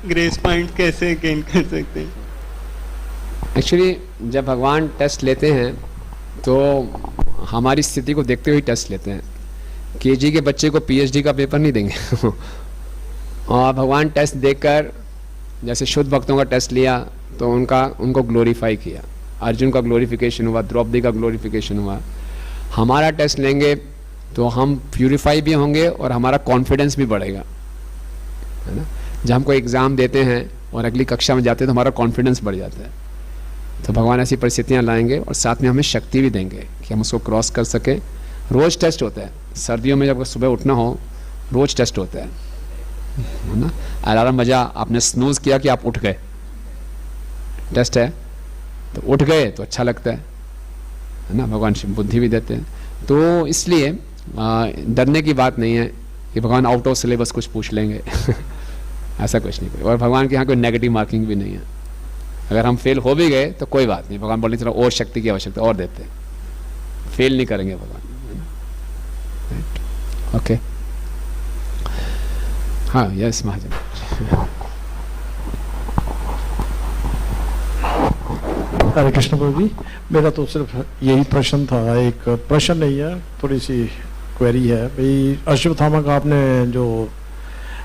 ग्रेस पॉइंट कैसे गेन कर सकते हैं? एक्चुअली जब भगवान टेस्ट लेते हैं तो हमारी स्थिति को देखते हुए टेस्ट लेते हैं। केजी के बच्चे को पीएचडी का पेपर नहीं देंगे और भगवान टेस्ट देकर, जैसे शुद्ध भक्तों का टेस्ट लिया तो उनको ग्लोरीफाई किया, अर्जुन का ग्लोरिफिकेशन हुआ, द्रौपदी का ग्लोरिफिकेशन हुआ। हमारा टेस्ट लेंगे तो हम प्यूरिफाई भी होंगे और हमारा कॉन्फिडेंस भी बढ़ेगा, है ना। जब हम कोई एग्ज़ाम देते हैं और अगली कक्षा में जाते हैं तो हमारा कॉन्फिडेंस बढ़ जाता है। तो भगवान ऐसी परिस्थितियाँ लाएंगे और साथ में हमें शक्ति भी देंगे कि हम उसको क्रॉस कर सकें। रोज़ टेस्ट होता है, सर्दियों में जब सुबह उठना हो रोज़ टेस्ट होता है ना। अलार्म बजा, आपने स्नूज किया कि आप उठ गए, टेस्ट है, तो उठ गए तो अच्छा लगता है ना। भगवान बुद्धि भी देते हैं, तो इसलिए डरने की बात नहीं है कि भगवान आउट ऑफ सिलेबस कुछ पूछ लेंगे ऐसा कुछ नहीं। और भगवान के यहाँ कोई नेगेटिव मार्किंग भी नहीं है। अगर हम फेल हो भी गए तो कोई बात नहीं, भगवान बोलने थोड़ा और शक्ति की आवश्यकता और देते हैं, फेल नहीं करेंगे भगवान। ओके, हाँ, यस महाजन। हरे कृष्ण प्रभु जी, मेरा तो सिर्फ यही प्रश्न था, एक प्रश्न नहीं है, थोड़ी सी क्वेरी है भाई। अश्वत्थामा का आपने जो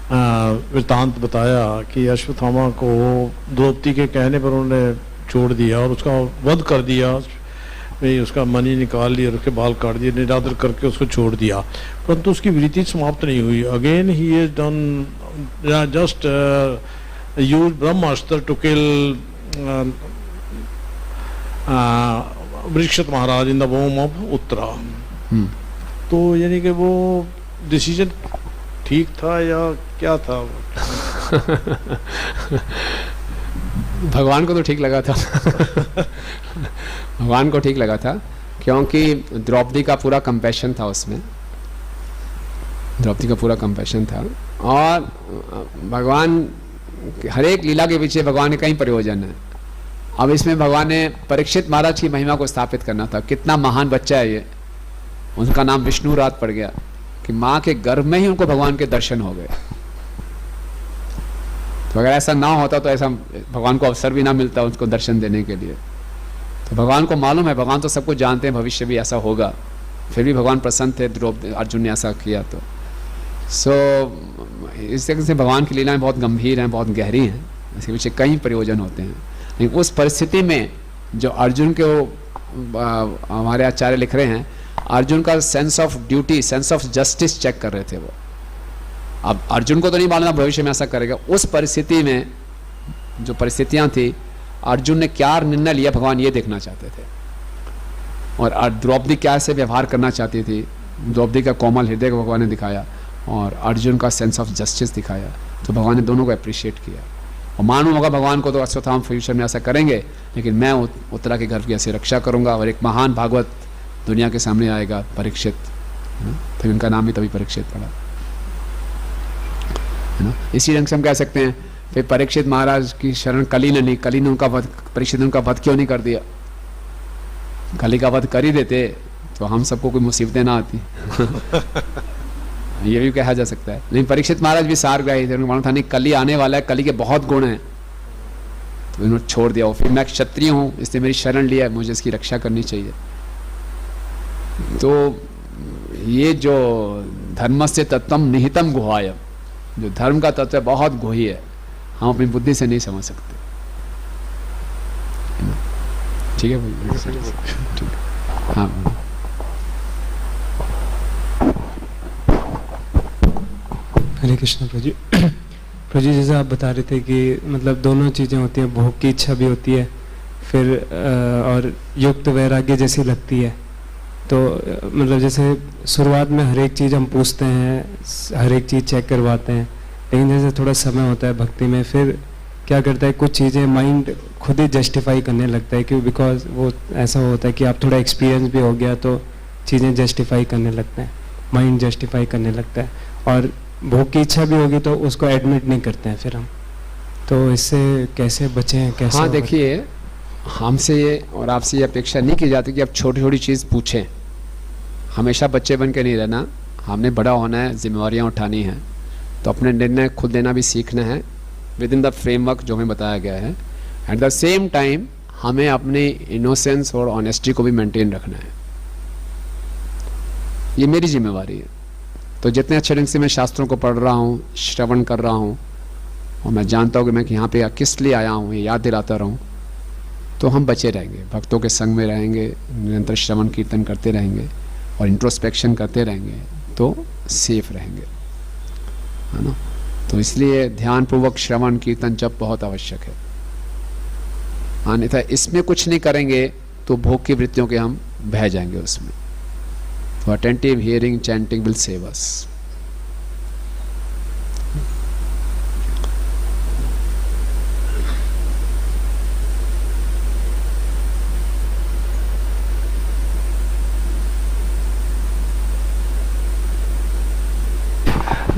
वृत्तांत बताया कि अश्वत्थामा को द्रौपदी के कहने पर उन्होंने छोड़ दिया और उसका वध कर दिया, भाई उसका मनी निकाल लिया और उसके बाल काट दिए, निरादर करके उसको छोड़ दिया, परंतु उसकी वृत्ति समाप्त नहीं हुई। Again he is done just use Brahmastra to kill वृक्षत Maharaj in the womb of Uttara. तो यानी कि वो डिसीजन ठीक था या क्या था? भगवान को तो ठीक लगा था भगवान को ठीक लगा था क्योंकि द्रौपदी का पूरा कंपैशन था उसमें, द्रौपदी का पूरा कंपैशन था। और भगवान हर एक लीला के पीछे भगवान के कई प्रयोजन है। अब इसमें भगवान ने परीक्षित महाराज की महिमा को स्थापित करना था। कितना महान बच्चा है ये, उनका नाम विष्णु रात पड़ गया कि माँ के गर्भ में ही उनको भगवान के दर्शन हो गए। तो अगर ऐसा ना होता तो ऐसा भगवान को अवसर भी ना मिलता उसको दर्शन देने के लिए। तो भगवान को मालूम है, भगवान तो सब कुछ जानते हैं, भविष्य भी ऐसा होगा, फिर भी भगवान प्रसन्न थे द्रौपदी अर्जुन ने ऐसा किया। तो इस तरह से भगवान की लीलाएं बहुत गंभीर हैं, बहुत गहरी हैं, इसके पीछे कई प्रयोजन होते हैं। लेकिन उस परिस्थिति में जो अर्जुन के हमारे आचार्य लिख रहे हैं, अर्जुन का sense of duty, sense of justice check कर रहे थे वो। अब अर्जुन को तो नहीं मालूम भविष्य में ऐसा करेगा, उस परिस्थिति में जो परिस्थितियां थी अर्जुन ने क्या निर्णय लिया भगवान ये देखना चाहते थे। और द्रौपदी क्या से व्यवहार करना चाहती थी, द्रौपदी का कोमल हृदय को भगवान ने दिखाया और अर्जुन का सेंस ऑफ जस्टिस दिखाया। तो भगवान ने दोनों को अप्रिशिएट किया। और मालूम होगा भगवान को तो अश्वत्थामा फ्यूचर में ऐसा करेंगे, लेकिन मैं उत्तरा के गर्भ की ऐसे रक्षा करूंगा। और एक महान भागवत दुनिया के सामने आएगा, परीक्षित, फिर उनका नाम भी तभी परीक्षित पड़ा, है ना। इसी रंग से हम कह सकते हैं फिर परीक्षित महाराज की शरण कली ने नहीं, कली ने उनका वध, परीक्षित ने उनका वध क्यों नहीं कर दिया? कली का वध कर ही देते तो हम सबको कोई मुसीबतें ना आती ये भी कहा जा सकता है। लेकिन परीक्षित महाराज भी सारग्राही थे, उनको मालूम था नहीं कली आने वाला है, कली के बहुत गुण हैं, तो इन्होंने छोड़ दिया। फिर मैं क्षत्रिय हूँ, इसने मेरी शरण लिया है, मुझे इसकी रक्षा करनी चाहिए। तो ये जो धर्म से तत्वम निहितम गुहाय, जो धर्म का तत्व बहुत गुही है, हम अपनी बुद्धि से नहीं समझ सकते। ठीक है भाई, ठीक, हाँ। हरे कृष्ण प्रभु जी। प्रभु जी जैसे आप बता रहे थे कि मतलब दोनों चीज़ें होती हैं, भोग की इच्छा भी होती है, फिर और युक्त वैराग्य जैसी लगती है। तो मतलब जैसे शुरुआत में हर एक चीज़ हम पूछते हैं, हर एक चीज़ चेक करवाते हैं, लेकिन जैसे थोड़ा समय होता है भक्ति में, फिर क्या करता है कुछ चीज़ें माइंड खुद ही जस्टिफाई करने लगता है, क्यों? बिकॉज वो ऐसा होता है कि आप थोड़ा एक्सपीरियंस भी हो गया तो चीज़ें जस्टिफाई करने लगता है, माइंड जस्टिफाई करने लगता है, और भोग की इच्छा भी होगी तो उसको एडमिट नहीं करते हैं फिर हम। तो इससे कैसे बचें, कैसे? हाँ देखिए, हमसे ये और आपसे ये अपेक्षा नहीं की जाती कि आप छोटी छोटी चीज़ पूछें। हमेशा बच्चे बन के नहीं रहना, हमने बड़ा होना है, जिम्मेवारियाँ उठानी हैं, तो अपने निर्णय खुद लेना भी सीखना है विद इन द फ्रेमवर्क जो हमें बताया गया है। एट द सेम टाइम हमें अपनी इनोसेंस और ऑनेस्टी को भी मेंटेन रखना है, ये मेरी जिम्मेवारी है। तो जितने अच्छे ढंग से मैं शास्त्रों को पढ़ रहा हूँ, श्रवण कर रहा हूँ, और मैं जानता हूँ कि मैं यहाँ पे किस लिए आया हूँ, ये याद दिलाता रहूँ, तो हम बचे रहेंगे, भक्तों के संग में रहेंगे, निरंतर श्रवण कीर्तन करते रहेंगे और इंट्रोस्पेक्शन करते रहेंगे, तो सेफ रहेंगे, है ना। तो इसलिए ध्यानपूर्वक श्रवण कीर्तन जप बहुत आवश्यक है। अन्यथा इसमें कुछ नहीं करेंगे तो भोग की वृत्तियों के हम बह जाएंगे उसमें। तो attentive hearing chanting will save us.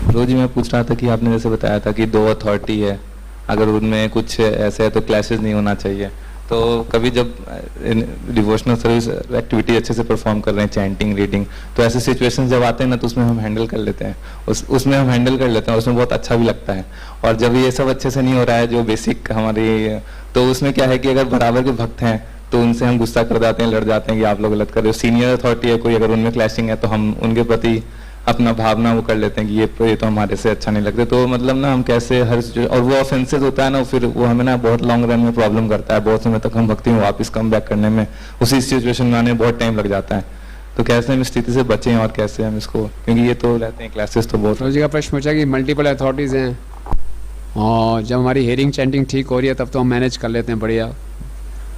Prabhu ji, मैं पूछ रहा था कि आपने जैसे बताया था कि 2 अथॉरिटी है, अगर उनमें कुछ ऐसे है तो क्लैशेस नहीं होना चाहिए। तो कभी जब डिवोशनल सर्विस एक्टिविटी अच्छे से परफॉर्म कर रहे हैं, चैंटिंग, रीडिंग, तो ऐसे सिचुएशंस जब आते हैं ना, तो उसमें हम हैंडल कर लेते हैं, उसमें हम हैंडल कर लेते हैं, उसमें बहुत अच्छा भी लगता है। और जब ये सब अच्छे से नहीं हो रहा है, जो बेसिक हमारी, तो उसमें क्या है कि अगर बराबर के भक्त हैं तो उनसे हम गुस्सा कर जाते हैं, लड़ जाते हैं कि आप लोग गलत कर रहे हो। सीनियर अथॉरिटी है कोई, अगर उनमें क्लैशिंग है तो हम उनके प्रति अपना भावना वो कर लेते हैं कि ये तो हमारे से अच्छा नहीं लगता। तो मतलब ना हम कैसे हर, और वो ऑफेंसेस होता है ना, फिर वो हमें ना बहुत लॉन्ग रन में प्रॉब्लम करता है, बहुत समय तक हम भक्ति में वापस कम बैक करने में, उसी सिचुएशन में आने में बहुत टाइम लग जाता है। तो कैसे हम इस स्थिति से बचें और कैसे हम इसको, क्योंकि ये तो रहते हैं क्लासेस तो बहुत। रोजी का प्रश्न पूछा कि मल्टीपल अथॉरिटीज़ हैं, और जब हमारी हेयरिंग चैंटिंग ठीक हो रही है तब तो हम मैनेज कर लेते हैं बढ़िया,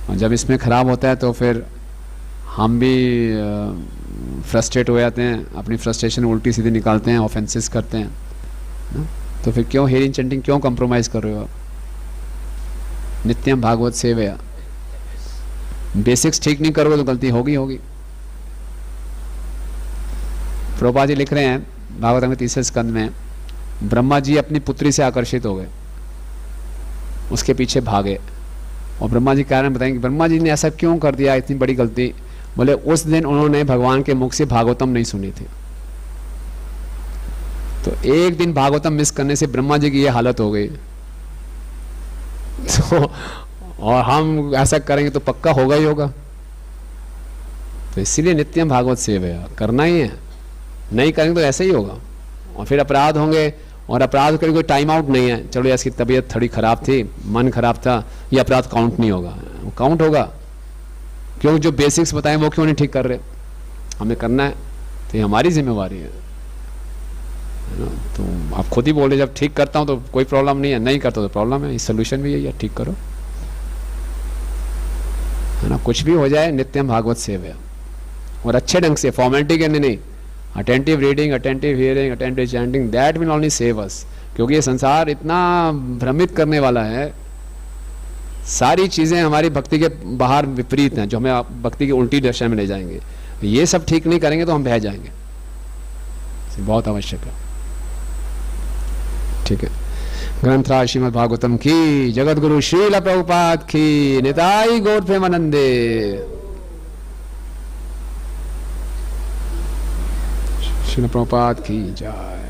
और जब इसमें ख़राब होता है तो फिर हम भी फ्रस्ट्रेट हो जाते हैं, अपनी फ्रस्ट्रेशन उल्टी सीधी निकालते हैं, ऑफेंसेस करते हैं ना? तो फिर क्यों हेयरिंग चैंटिंग क्यों कंप्रोमाइज़ कर रहे हो आप? नित्यम भागवत सेवया, बेसिक्स ठीक नहीं करोगे तो गलती होगी। प्रभुपाद जी लिख रहे हैं भागवत में 3 स्कंद में, ब्रह्मा जी अपनी पुत्री से आकर्षित हो गए, उसके पीछे भागे, और ब्रह्मा जी कारण बताएंगे ब्रह्मा जी ने ऐसा क्यों कर दिया, इतनी बड़ी गलती। बोले उस दिन उन्होंने भगवान के मुख से भागवतम नहीं सुनी थी। तो एक दिन भागवतम मिस करने से ब्रह्मा जी की ये हालत हो गई। तो और हम ऐसा करेंगे तो पक्का होगा ही होगा। तो इसीलिए नित्यम भागवत सेवया करना ही है, नहीं करेंगे तो ऐसे ही होगा, और फिर अपराध होंगे, और अपराध करके कोई टाइम आउट नहीं है, चलो इसकी तबीयत थोड़ी खराब थी, मन खराब था, ये अपराध काउंट नहीं होगा। वो काउंट होगा, क्योंकि जो बेसिक्स बताएं वो क्यों नहीं ठीक कर रहे, हमें करना है, तो ये हमारी जिम्मेवारी है ना। तो आप खुद ही बोल रहे जब ठीक करता हूँ तो कोई प्रॉब्लम नहीं है, नहीं करता तो प्रॉब्लम है। इस सोल्यूशन भी यही है, ठीक करो, है ना। कुछ भी हो जाए नित्यम भागवत सेवया, और अच्छे ढंग से, फॉर्मेलिटी के नहीं, attentive reading, attentive hearing, attentive chanting, that will only save us. क्योंकि ये संसार इतना भ्रमित करने वाला है, सारी चीज़ें हमारी भक्ति के बाहर विपरीत हैं, जो हमें भक्ति की उल्टी दिशा में ले जाएंगे। ये सब ठीक नहीं करेंगे तो हम बह जाएंगे, बहुत आवश्यक है। ठीक है, ग्रंथराज श्रीमद् भागवतम की, जगत गुरु श्रील प्रभुपाद की, निताई गौर प्रेमानंदे। श्रील प्रभुपाद की जय।